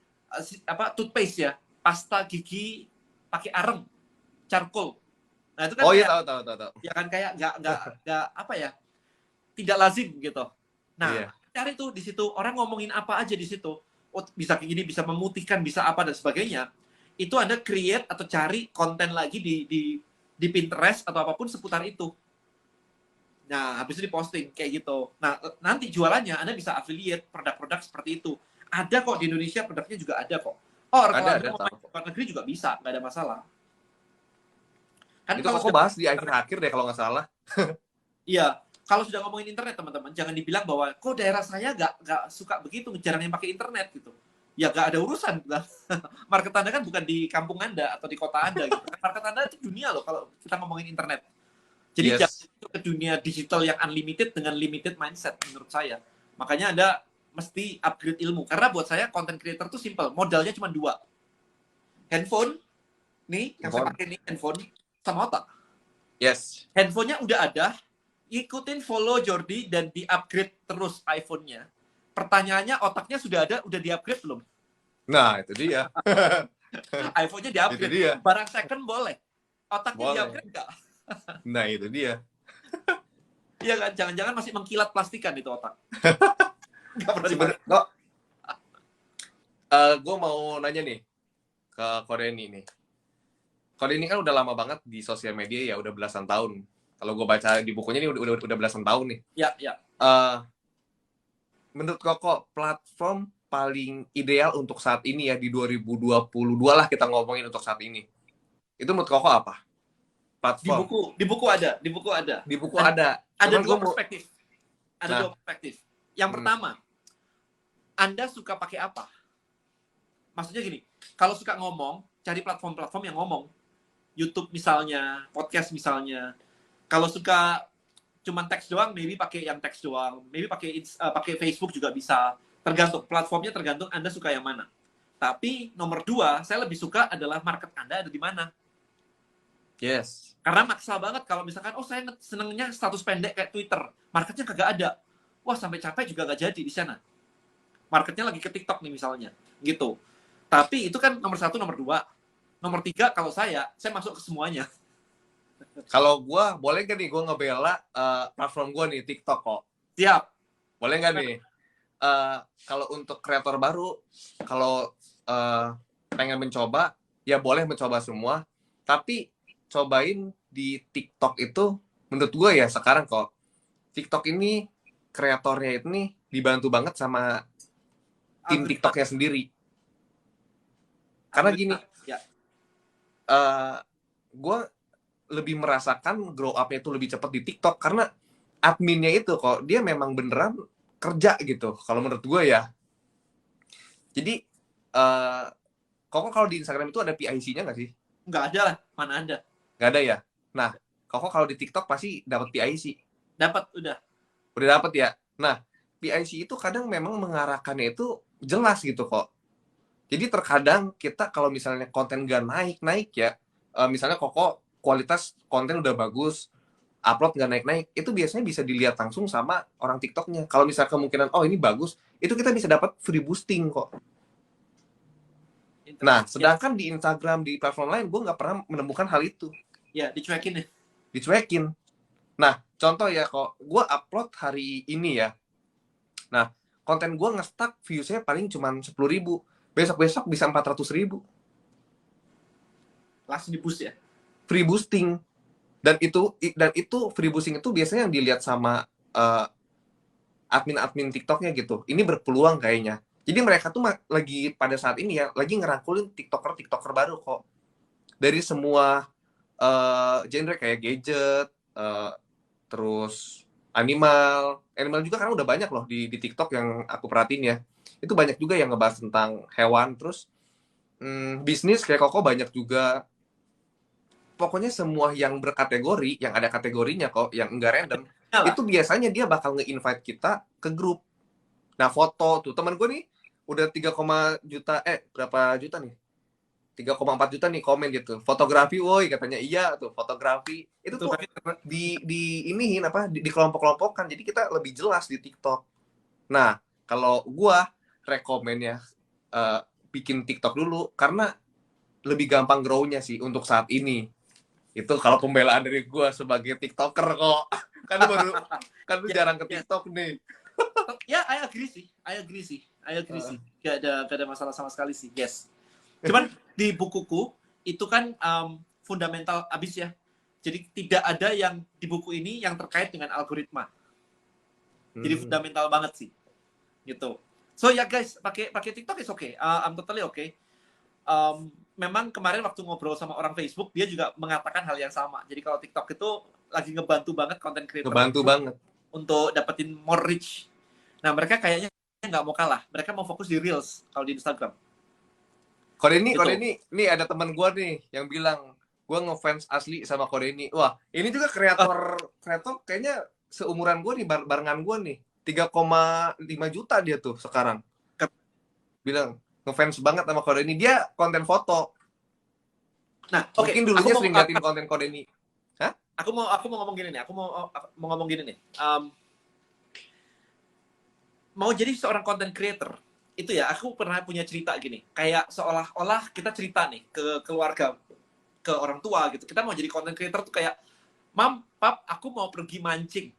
toothpaste ya, pasta gigi pakai arem, charcoal. Nah, itu kan oh iya tahu. ya kan kayak nggak apa ya, tidak lazim gitu. Nah, Iya. cari tuh di situ orang ngomongin apa aja di situ. Oh, bisa kayak gini, bisa memutihkan, bisa apa dan sebagainya. Itu Anda create atau cari konten lagi di Pinterest atau apapun seputar itu. Nah, habis itu diposting kayak gitu. Nah, nanti jualannya Anda bisa affiliate produk-produk seperti itu. Ada kok di Indonesia, produknya juga ada kok. Oh, kalau Ada Anda mau main tahu. di luar negeri juga bisa, nggak ada masalah. Kan Itu kalau kok sudah bahas di akhir-akhir deh kalau nggak salah. iya, kalau sudah ngomongin internet teman-teman, jangan dibilang bahwa kok daerah saya nggak suka begitu, jarang yang pakai internet gitu. Ya nggak ada urusan. Market Anda kan bukan di kampung Anda atau di kota Anda gitu. Market Anda itu dunia loh kalau kita ngomongin internet. Jadi jangan Yes. masuk ke dunia digital yang unlimited dengan limited mindset menurut saya. Makanya Anda mesti upgrade ilmu. Karena buat saya content creator itu simple. Modalnya cuma 2. Handphone, nih yang saya Handphone. pakai nih handphone sama otak. Yes. Handphonenya udah ada, ikutin follow Jordi dan di-upgrade terus iPhone-nya. Pertanyaannya otaknya sudah ada, udah di-upgrade belum? Nah, itu dia. iPhone-nya Itu di-upgrade. dia. Barang second boleh. Otaknya Boleh. di-upgrade nggak? Nah, itu dia. Iya kan? Jangan-jangan masih mengkilat plastikan itu otak. Nggak pernah Sebenarnya dipakai. kok gue mau nanya nih ke Kodeni nih. Kodeni kan udah lama banget di sosial media ya, udah belasan tahun. Kalau gue baca di bukunya ini udah belasan tahun nih. Ya, ya. Menurut Koko, platform paling ideal untuk saat ini ya di 2022 lah kita ngomongin untuk saat ini. Itu menurut Koko apa? Platform. Di buku ada. Di buku ada. Di buku ada. Ada Cuman dua gua mau- perspektif. Ada Nah. dua perspektif. Yang pertama, Anda suka pakai apa? Maksudnya gini, kalau suka ngomong, cari platform-platform yang ngomong. YouTube misalnya, podcast misalnya. Kalau suka cuman teks doang, maybe pakai yang teks doang. Maybe pakai Facebook juga bisa. Tergantung, platformnya tergantung Anda suka yang mana. Tapi nomor 2, saya lebih suka adalah market Anda ada di mana. Yes. Karena maksa banget kalau misalkan, oh saya senengnya status pendek kayak Twitter. Marketnya kagak ada. Wah, sampai capek juga gak jadi di sana. Marketnya lagi ke TikTok nih misalnya. Gitu. Tapi itu kan nomor 1, nomor 2. Nomor 3, kalau saya masuk ke semuanya. Kalau gue, boleh gak nih gue ngebela platform gue nih, TikTok kok. Siap. Boleh nggak nih? Kalau untuk kreator baru, kalau pengen mencoba, ya boleh mencoba semua. Tapi cobain di TikTok itu, menurut gue ya sekarang kok, TikTok ini, kreatornya ini dibantu banget sama tim TikToknya sendiri. Karena gini, Ya. Gue lebih merasakan grow up-nya itu lebih cepat di TikTok karena adminnya itu kok dia memang beneran kerja gitu kalau menurut gue ya. Jadi Koko kalau di Instagram itu ada PIC-nya nggak sih? Nggak ada lah, mana ada. Nggak ada ya. Nah, Koko kalau di TikTok pasti dapat PIC. Dapat, udah. Udah dapat ya. Nah, PIC itu kadang memang mengarahkannya itu jelas gitu kok. Jadi terkadang kita kalau misalnya konten nggak naik ya, misalnya Koko kualitas konten udah bagus, upload nggak naik-naik, itu biasanya bisa dilihat langsung sama orang TikToknya. Kalau misalnya kemungkinan, oh ini bagus, itu kita bisa dapat free boosting kok. Nah, sedangkan di Instagram, di platform lain, gue nggak pernah menemukan hal itu. Ya, dicuekin ya. Dicuekin. Nah, contoh ya, kok gue upload hari ini ya. Nah, konten gue nge-stuck views-nya paling cuma 10.000. Besok-besok bisa 400.000. Langsung di-boost ya. Free boosting. Dan itu free boosting itu biasanya yang dilihat sama admin-admin TikToknya gitu. Ini berpeluang kayaknya. Jadi mereka tuh lagi pada saat ini ya lagi ngerangkulin TikToker baru kok. Dari semua genre kayak gadget, terus animal juga karena udah banyak loh di TikTok yang aku perhatiin ya. Itu banyak juga yang ngebahas tentang hewan, terus bisnis kayak Koko banyak juga. Pokoknya semua yang berkategori, yang ada kategorinya kok, yang enggak random, itu biasanya dia bakal nge-invite kita ke grup. Nah, foto tuh teman gue nih udah 3, juta berapa juta nih? 3,4 juta nih komen gitu. Fotografi, woi katanya iya tuh, fotografi. Itu tuh di iniin apa di kelompok-kelompokkan. Jadi kita lebih jelas di TikTok. Nah, kalau gua rekomennya bikin TikTok dulu karena lebih gampang grow-nya sih untuk saat ini. Itu kalau pembelaan dari gue sebagai TikToker kok. Kan lu jarang ke TikTok nih. Ya, I agree sih. Gak ada masalah sama sekali sih. Yes. Cuman di bukuku itu kan fundamental abis ya. Jadi tidak ada yang di buku ini yang terkait dengan algoritma. Jadi fundamental banget sih. Gitu. So ya guys, pakai TikTok is okay. I'm totally okay. Memang kemarin waktu ngobrol sama orang Facebook, dia juga mengatakan hal yang sama. Jadi kalau TikTok itu lagi ngebantu banget content creator Ngebantu banget. untuk dapetin more reach. Nah, mereka kayaknya nggak mau kalah. Mereka mau fokus di Reels kalau di Instagram. Kodeni, Gitu. nih ada teman gue nih yang bilang, gue ngefans asli sama Kodeni. Wah, ini juga kreator kayaknya seumuran gue nih, barengan gue nih. 3,5 juta dia tuh sekarang. Bilang, ngefans banget sama Kodeni. Dia konten foto. Nah, oke. Mungkin dulunya sering liatin konten Kodeni. Aku mau ngomong gini nih. Aku mau ngomong gini nih. Mau jadi seorang content creator, itu ya, aku pernah punya cerita gini. Kayak seolah-olah kita cerita nih ke keluarga, ke orang tua gitu. Kita mau jadi content creator tuh kayak, Mam, Pap, aku mau pergi mancing.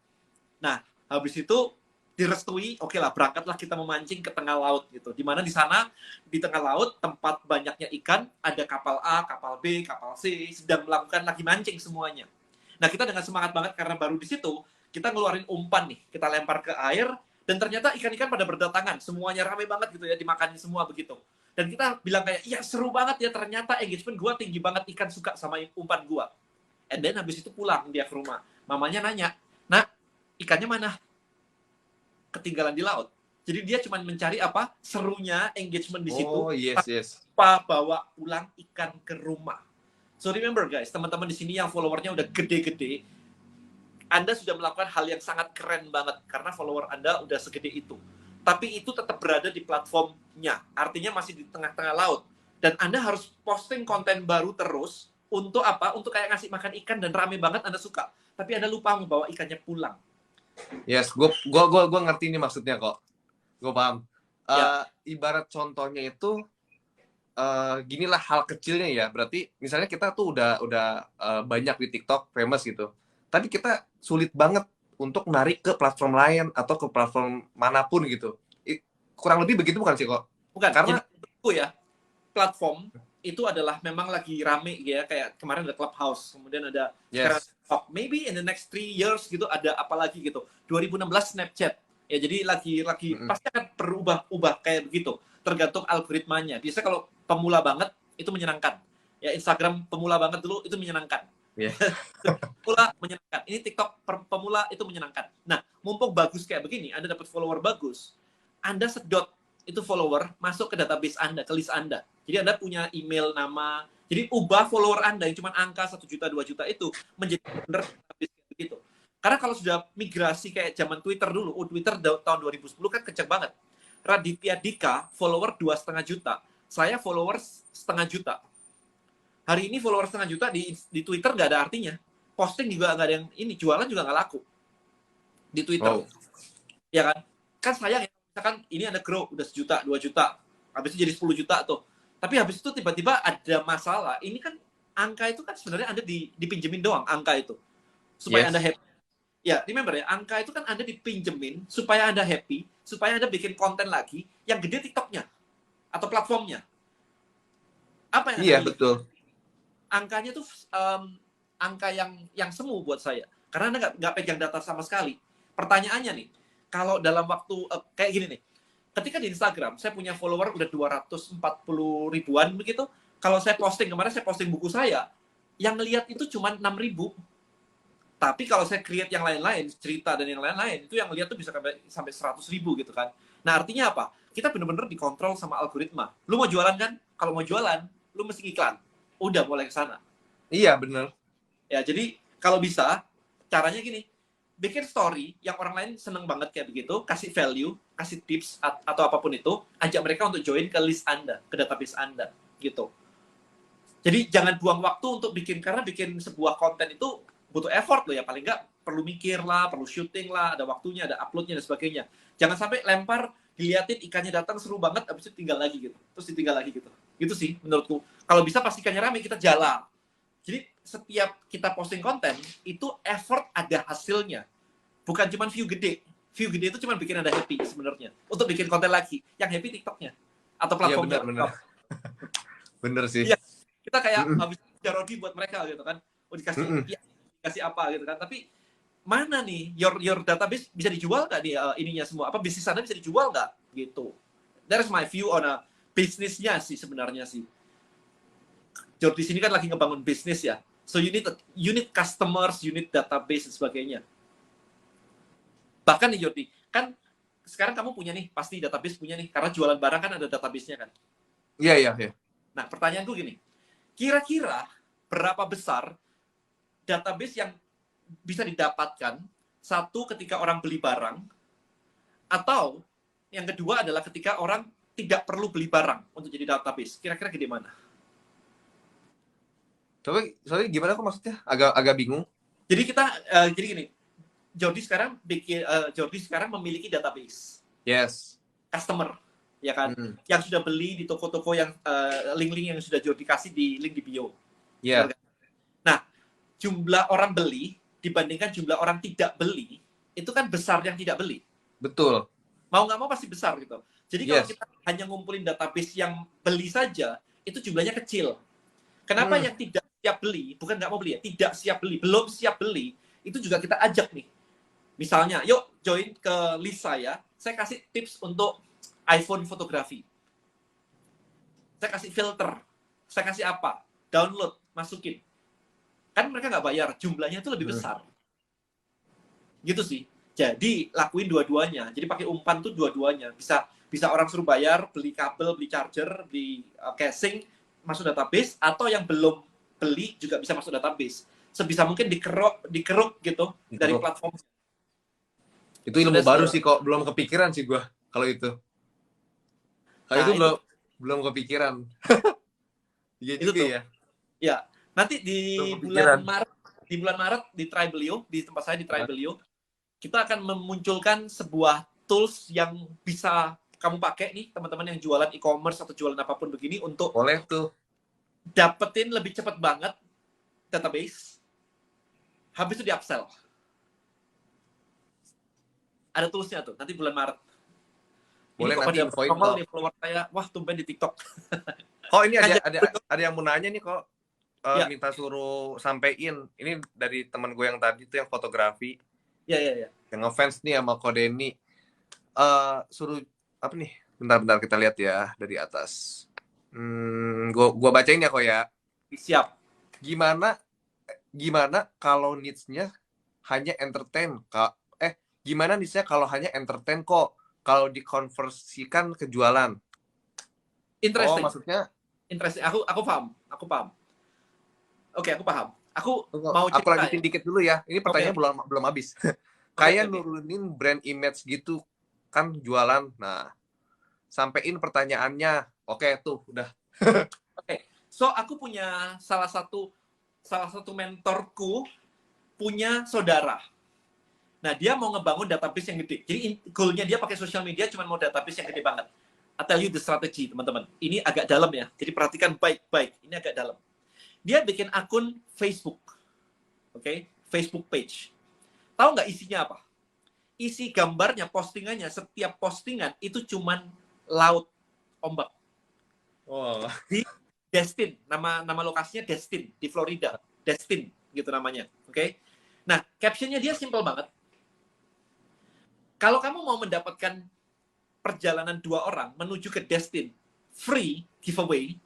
Nah, habis itu direstui, oke lah, berangkatlah kita memancing ke tengah laut gitu. Dimana di sana, di tengah laut, tempat banyaknya ikan, ada kapal A, kapal B, kapal C, sedang melakukan lagi mancing semuanya. Nah, kita dengan semangat banget karena baru di situ, kita ngeluarin umpan nih, kita lempar ke air, dan ternyata ikan-ikan pada berdatangan, semuanya ramai banget gitu ya, dimakanin semua begitu. Dan kita bilang kayak, ya seru banget ya, ternyata engagement gue tinggi banget, ikan suka sama umpan gue. And then habis itu pulang dia ke rumah. Mamanya nanya, "Nak, ikannya mana?" Ketinggalan di laut. Jadi dia cuma mencari apa? Serunya engagement di situ. Oh, yes. Tanpa bawa pulang ikan ke rumah. So remember guys, teman-teman di sini yang followernya udah gede-gede, Anda sudah melakukan hal yang sangat keren banget karena follower Anda udah segede itu. Tapi itu tetap berada di platformnya. Artinya masih di tengah-tengah laut. Dan Anda harus posting konten baru terus untuk apa? Untuk kayak ngasih makan ikan dan rame banget Anda suka. Tapi Anda lupa membawa ikannya pulang. Yes, gue ngerti ini maksudnya kok. Gue paham. Ibarat contohnya itu, ginilah hal kecilnya ya. Berarti misalnya kita tuh udah banyak di TikTok, famous gitu. Tapi kita sulit banget untuk narik ke platform lain atau ke platform manapun gitu. Kurang lebih begitu bukan sih kok? Bukan, Karena menurutku ya, platform itu adalah memang lagi rame ya, kayak kemarin ada Clubhouse, kemudian ada sekarang TikTok. Maybe in the next 3 years gitu ada apa lagi gitu. 2016 Snapchat. Ya jadi lagi pasti akan berubah kayak begitu. Tergantung algoritmanya. Biasanya kalau pemula banget itu menyenangkan. Ya Instagram pemula banget dulu itu menyenangkan. Yeah. Pemula menyenangkan. Ini TikTok pemula itu menyenangkan. Nah, mumpung bagus kayak begini, Anda dapat follower bagus, Anda sedot itu follower masuk ke database Anda, ke list Anda. Jadi Anda punya email, nama. Jadi ubah follower Anda yang cuma angka 1 juta, 2 juta itu menjadi benar begitu. Karena kalau sudah migrasi kayak zaman Twitter dulu, Twitter tahun 2010 kan kenceng banget. Raditya Dika follower 2,5 juta. Saya follower 0,5 juta. Hari ini follower 0,5 juta di Twitter nggak ada artinya. Posting juga nggak ada yang ini, jualan juga nggak laku di Twitter. Oh. Ya kan? Kan sayang ya, misalkan ini ada grow udah 1 juta, 2 juta. Habis itu jadi 10 juta tuh. Tapi habis itu tiba-tiba ada masalah. Ini kan angka itu kan sebenarnya Anda dipinjemin doang angka itu. Supaya Anda happy. Ya, remember ya, angka itu kan Anda dipinjemin supaya Anda happy, supaya Anda bikin konten lagi yang gede TikToknya atau platformnya. Apa yang Anda Iya, betul. Angkanya tuh angka yang semu buat saya. Karena Anda nggak pegang data sama sekali. Pertanyaannya nih, kalau dalam waktu kayak gini nih, ketika di Instagram saya punya follower udah 240 ribuan begitu, kalau saya posting, kemarin saya posting buku saya, yang lihat itu cuma 6 ribu. Tapi kalau saya create yang lain-lain, cerita dan yang lain-lain, itu yang lihat tuh bisa sampai 100 ribu gitu kan. Nah artinya apa? Kita bener-bener dikontrol sama algoritma. Lu mau jualan kan? Kalau mau jualan, lu mesti iklan. Udah mulai ke sana. Iya, bener. Ya, jadi kalau bisa, caranya gini. Bikin story yang orang lain seneng banget kayak begitu, kasih value, kasih tips, atau apapun itu, ajak mereka untuk join ke list Anda, ke database Anda, gitu. Jadi jangan buang waktu untuk karena bikin sebuah konten itu butuh effort loh ya, paling nggak perlu mikir lah, perlu syuting lah, ada waktunya, ada uploadnya dan sebagainya. Jangan sampai lempar, diliatin ikannya datang seru banget, habis itu tinggal lagi gitu, terus ditinggal lagi gitu. Gitu sih menurutku. Kalau bisa pas ikannya rame kita jalan. Jadi setiap kita posting konten itu effort ada hasilnya, bukan cuma view gede. View gede itu cuma bikin Anda happy sebenarnya. Untuk bikin konten lagi, yang happy TikToknya atau platformnya. Iya, bener. Bener sih. Iya, kita kayak habis jarodi buat mereka gitu kan. Oh dikasih apa gitu kan. Tapi mana nih your database bisa dijual nggak nih ininya semua? Apa bisnis Anda bisa dijual nggak gitu? That is my view on bisnisnya sih sebenarnya sih. Jordi sini kan lagi ngebangun bisnis ya. So you need customers, you need database dan sebagainya. Bahkan nih Jordi, kan sekarang kamu punya nih, pasti database punya nih, karena jualan barang kan ada database-nya kan. Iya. Nah, pertanyaanku gini, kira-kira berapa besar database yang bisa didapatkan, satu ketika orang beli barang, atau yang kedua adalah ketika orang tidak perlu beli barang untuk jadi database. Kira-kira gede mana? Soalnya gimana kok maksudnya? Agak bingung. Jadi jadi gini, Jordi sekarang memiliki database. Yes. Customer, ya kan? Yang sudah beli di toko-toko yang link-link yang sudah Jordi kasih di link di bio. Iya. Yeah. Nah, jumlah orang beli dibandingkan jumlah orang tidak beli, itu kan besar yang tidak beli. Betul. Mau nggak mau pasti besar gitu. Jadi kalau kita hanya ngumpulin database yang beli saja, itu jumlahnya kecil. Kenapa yang tidak siap beli, bukan nggak mau beli ya, tidak siap beli, belum siap beli, itu juga kita ajak nih. Misalnya, yuk join ke list saya kasih tips untuk iPhone fotografi. Saya kasih filter, saya kasih apa, download, masukin. Kan mereka nggak bayar, jumlahnya itu lebih besar. Gitu sih. Jadi, lakuin dua-duanya. Jadi pakai umpan tuh dua-duanya. Bisa orang suruh bayar, beli kabel, beli charger, beli casing, masuk database, atau yang belum beli juga bisa masuk database. Sebisa mungkin dikeruk gitu dari platform. Itu ilmu baru sih kok, belum kepikiran sih gua kalau itu. Kalau itu belum kepikiran. Itu juga ya. Ya, nanti di bulan Maret di Tribelio, di tempat saya di Tribelio, kita akan memunculkan sebuah tools yang bisa kamu pakai nih, teman-teman yang jualan e-commerce atau jualan apapun begini untuk boleh tuh dapetin lebih cepat banget database, habis itu di-upsell. Ada toolsnya tuh, nanti bulan Maret. Boleh nanti infoin kok. Nih follower saya, wah tumben di TikTok. Oh ini ada yang mau nanya nih kok, minta suruh sampein. Ini dari teman gue yang tadi tuh yang fotografi. Iya. Yang ngefans nih sama Ko Denny. Suruh apa nih? Bentar kita lihat ya dari atas. Gua bacain ya kok ya. Siap. Gimana kalau needs-nya hanya entertain, Kak? Gimana needs-nya kalau hanya entertain kok? Kalau dikonversikan ke jualan? Interesting. Oh, maksudnya? Interesting. Aku paham. Oke, aku paham. Aku lanjutin dikit dulu ya. Ini pertanyaannya belum habis. Kayak nurunin brand image gitu kan jualan. Nah, sampein pertanyaannya. Oke, tuh udah. Oke. So aku punya salah satu mentorku punya saudara. Nah, dia mau ngebangun database yang gede. Jadi goal-nya dia pakai sosial media cuma mau database yang gede banget. I tell you the strategy, teman-teman. Ini agak dalam ya. Jadi perhatikan baik-baik. Ini agak dalam. Dia bikin akun Facebook. Oke? Facebook page. Tahu nggak isinya apa? Isi gambarnya, postingannya, setiap postingan itu cuman laut, ombak. Oh. Di Destin, nama lokasinya Destin, di Florida. Destin, gitu namanya. Oke? Nah, captionnya dia simple banget. Kalau kamu mau mendapatkan perjalanan 2 orang menuju ke Destin, free giveaway,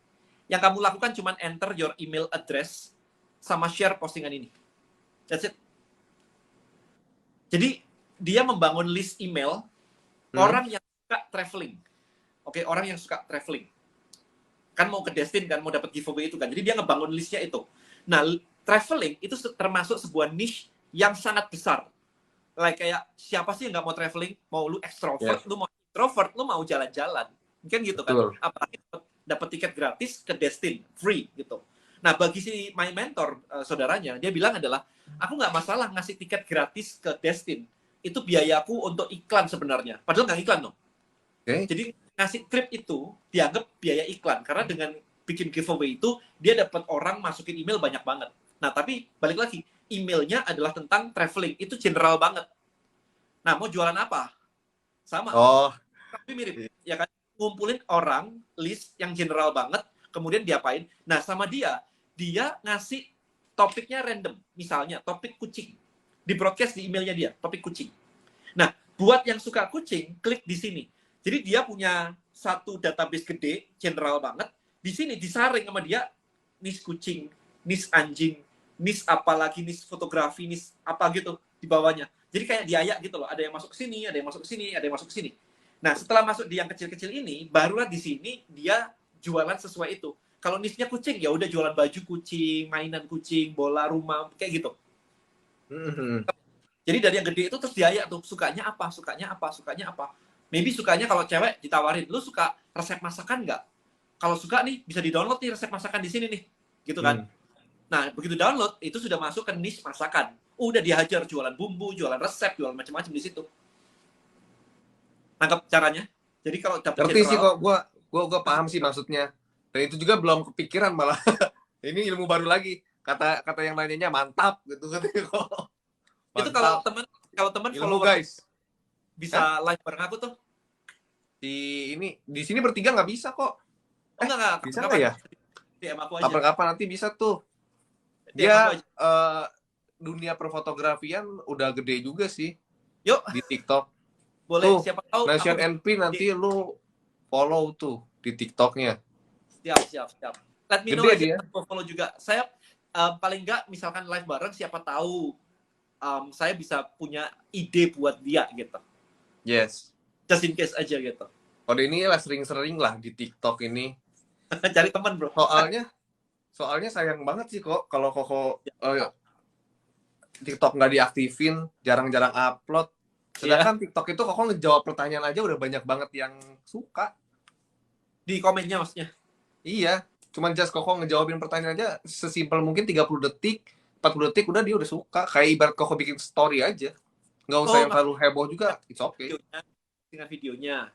yang kamu lakukan cuma enter your email address sama share postingan ini. That's it. Jadi, dia membangun list email orang yang suka traveling. Oke, orang yang suka traveling. Kan mau ke Destin, kan mau dapat giveaway itu kan. Jadi dia ngebangun listnya itu. Nah, traveling itu termasuk sebuah niche yang sangat besar. Kayak siapa sih yang nggak mau traveling? Mau lu extrovert, lu mau introvert, lu mau jalan-jalan. Kan gitu kan. Betul. Apalagi dapat tiket gratis ke Destin, free gitu. Nah, bagi si my mentor, saudaranya, dia bilang adalah, aku nggak masalah ngasih tiket gratis ke Destin. Itu biayaku untuk iklan sebenarnya. Padahal nggak iklan dong. Okay. Jadi ngasih trip itu dianggap biaya iklan. Karena dengan bikin giveaway itu, dia dapat orang masukin email banyak banget. Nah, tapi balik lagi, emailnya adalah tentang traveling. Itu general banget. Nah, mau jualan apa? Sama. Oh. Tapi mirip. Ya kan? Ngumpulin orang, list yang general banget, kemudian diapain? Nah, sama dia ngasih topiknya random. Misalnya, topik kucing. Di broadcast di emailnya dia, topik kucing. Nah, buat yang suka kucing, klik di sini. Jadi dia punya satu database gede, general banget. Di sini disaring sama dia niche kucing, niche anjing, niche apalagi niche fotografi, niche apa gitu di bawahnya. Jadi kayak diayak gitu loh. Ada yang masuk ke sini, ada yang masuk ke sini, ada yang masuk ke sini. Nah, setelah masuk di yang kecil-kecil ini, barulah di sini dia jualan sesuai itu. Kalau niche-nya kucing, ya udah jualan baju kucing, mainan kucing, bola rumah, kayak gitu. Jadi dari yang gede itu terus diayak tuh, sukanya apa, sukanya apa, sukanya apa. Maybe sukanya kalau cewek ditawarin, lu suka resep masakan nggak? Kalau suka nih, bisa di-download nih resep masakan di sini nih. Gitu kan. Nah, begitu download, itu sudah masuk ke niche masakan. Udah dihajar jualan bumbu, jualan resep, jualan macam-macam di situ. Tangkap caranya? Jadi kalau dapet Ngerti sih general, kok, gua paham sih maksudnya. Dan itu juga belum kepikiran malah. Ini ilmu baru lagi. Kata yang lainnya mantap gitu kan. itu kalau teman ilmu follow guys. bisa live bareng aku tuh. Di sini bertiga nggak bisa kok. Oh, enggak. Bisa nggak ya? DM aku aja. Kapan-kapan nanti bisa tuh. DM Dia aku aja. dunia perfotografian udah gede juga sih Yuk, di TikTok. boleh. Tuh, Siapa tahu Nation aku NP nanti lu follow tuh di TikToknya. siap. Let me know Gede aja, dia. aku follow juga. Saya paling nggak misalkan live bareng, siapa tahu saya bisa punya ide buat dia gitu. Yes. Just in case aja gitu. Kode ini lah sering-sering lah di TikTok ini. Cari teman, bro. Soalnya sayang banget sih kok kalau Koko TikTok nggak diaktifin, jarang-jarang upload. Sedangkan TikTok itu Koko ngejawab pertanyaan aja udah banyak banget yang suka. Di komennya maksudnya. Iya, cuman just Koko ngejawabin pertanyaan aja sesimpel mungkin 30 detik, 40 detik udah dia udah suka. Kayak ibarat Koko bikin story aja. Nggak usah yang terlalu heboh juga, it's okay. Dengan videonya.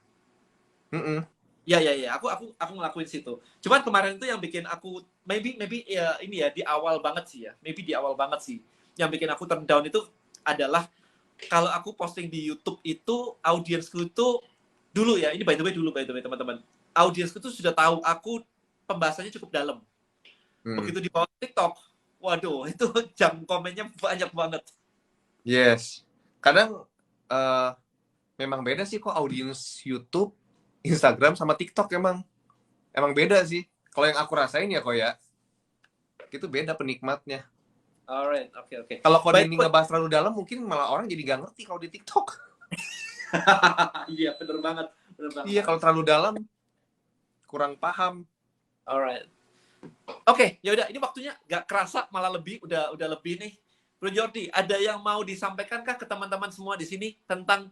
Mm-mm. Ya. Aku ngelakuin situ. Cuman kemarin itu yang bikin aku maybe ya ini ya di awal banget sih ya. Maybe di awal banget sih. Yang bikin aku turn down itu adalah kalau aku posting di YouTube itu audiensku itu dulu ya. Ini by the way teman-teman. Audiensku itu sudah tahu aku pembahasannya cukup dalam. Begitu di bawah TikTok, waduh, itu jam komennya banyak banget. Yes. Kadang memang beda sih kok audiens YouTube, Instagram sama TikTok emang beda sih. Kalau yang aku rasain ya kok ya, itu beda penikmatnya. Alright, oke. Kalau ini ngebahas terlalu dalam, mungkin malah orang jadi nggak ngerti kalau di TikTok. Iya, bener banget. Iya, kalau terlalu dalam kurang paham. Alright. Oke, ya udah. Ini waktunya nggak kerasa, malah lebih. Udah lebih nih. Bro Jordi, ada yang mau disampaikan kah ke teman-teman semua di sini tentang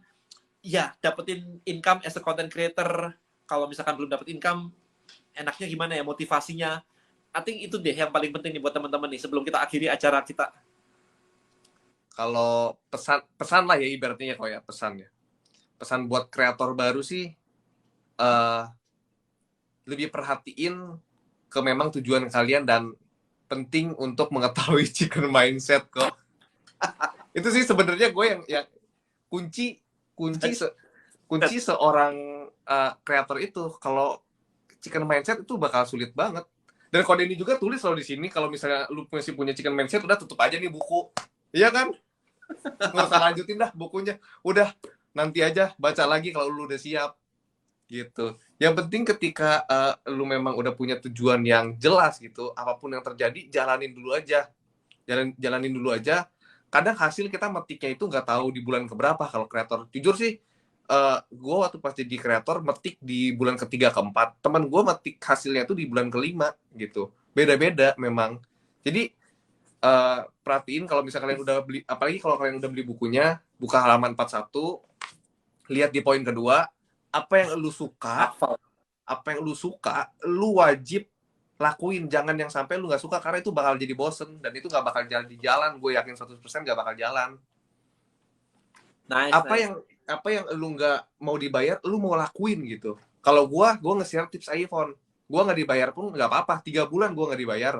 ya dapetin income as a content creator? Kalau misalkan belum dapet income, enaknya gimana ya motivasinya? I think itu deh yang paling penting nih buat teman-teman nih sebelum kita akhiri acara kita. Kalau pesan lah ya ibaratnya kok ya pesan ya. Pesan buat kreator baru sih lebih perhatiin ke memang tujuan kalian dan penting untuk mengetahui chicken mindset kok. Itu sih sebenarnya gue yang kunci seorang kreator itu. Kalau chicken mindset itu bakal sulit banget. Dan kode ini juga tulis loh di sini kalau misalnya lu masih punya chicken mindset udah tutup aja nih buku. Iya kan? Nggak usah lanjutin dah bukunya. Udah nanti aja baca lagi kalau lu udah siap. Gitu. Yang penting ketika lu memang udah punya tujuan yang jelas gitu, apapun yang terjadi jalanin dulu aja. Jalanin dulu aja. Kadang hasil kita metiknya itu nggak tahu di bulan keberapa kalau kreator. Jujur sih gue waktu pas jadi kreator metik di bulan ketiga keempat, teman gue metik hasilnya tuh di bulan kelima gitu, beda-beda memang. Jadi perhatiin kalau misalnya kalian udah beli, apalagi kalau kalian udah beli bukunya, buka halaman 41, lihat di poin kedua, apa yang lu suka lu wajib lakuin, jangan yang sampai lu nggak suka karena itu bakal jadi bosen dan itu nggak bakal jadi jalan. Gue yakin 100% nggak bakal jalan. Nice. Apa yang lu nggak mau dibayar, lu mau lakuin gitu. Kalau gue nge-share tips iPhone, gue nggak dibayar pun nggak apa-apa. 3 bulan gue nggak dibayar,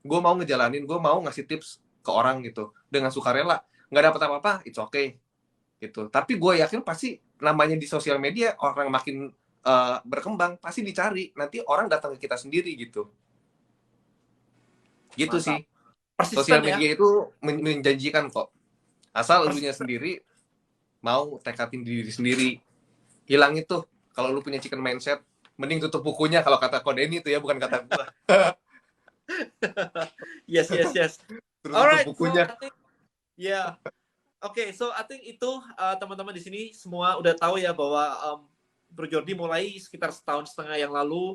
gue mau ngejalanin, gue mau ngasih tips ke orang gitu dengan sukarela. Nggak dapat apa-apa, it's okay gitu. Tapi gue yakin pasti namanya di sosial media orang makin berkembang pasti dicari, nanti orang datang ke kita sendiri gitu. Gitu. Mantap. Sih persisten, sosial media ya? Itu menjanjikan kok, asal elunya sendiri mau tekatin diri sendiri. Hilang itu kalau lu punya chicken mindset, mending tutup bukunya kalau kata Ko Denny itu ya, bukan kata gua. Yes. Terus Alright, tutup bukunya. so I think, yeah. Oke, so I think itu teman-teman di sini semua udah tahu ya bahwa Bro Jordi mulai sekitar setahun setengah yang lalu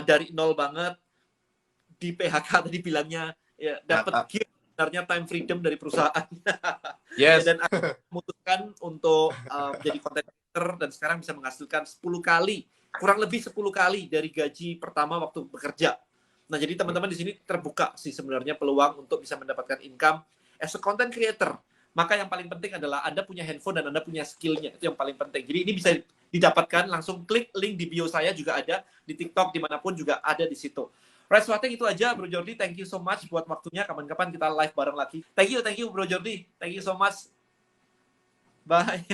dari nol banget di PHK tadi bilangnya ya dapat gift sebenarnya time freedom dari perusahaan. Yes. Dan memutuskan untuk jadi content creator dan sekarang bisa menghasilkan 10 kali, kurang lebih 10 kali dari gaji pertama waktu bekerja. Nah, jadi teman-teman di sini terbuka sih sebenarnya peluang untuk bisa mendapatkan income as a content creator. Maka yang paling penting adalah Anda punya handphone dan Anda punya skill-nya. Itu yang paling penting. Jadi ini bisa didapatkan langsung klik link di bio saya juga ada, di TikTok dimanapun juga ada di situ. Right, so I think itu aja Bro Jordi. Thank you so much buat waktunya. Kapan-kapan kita live bareng lagi. Thank you Bro Jordi. Thank you so much. Bye.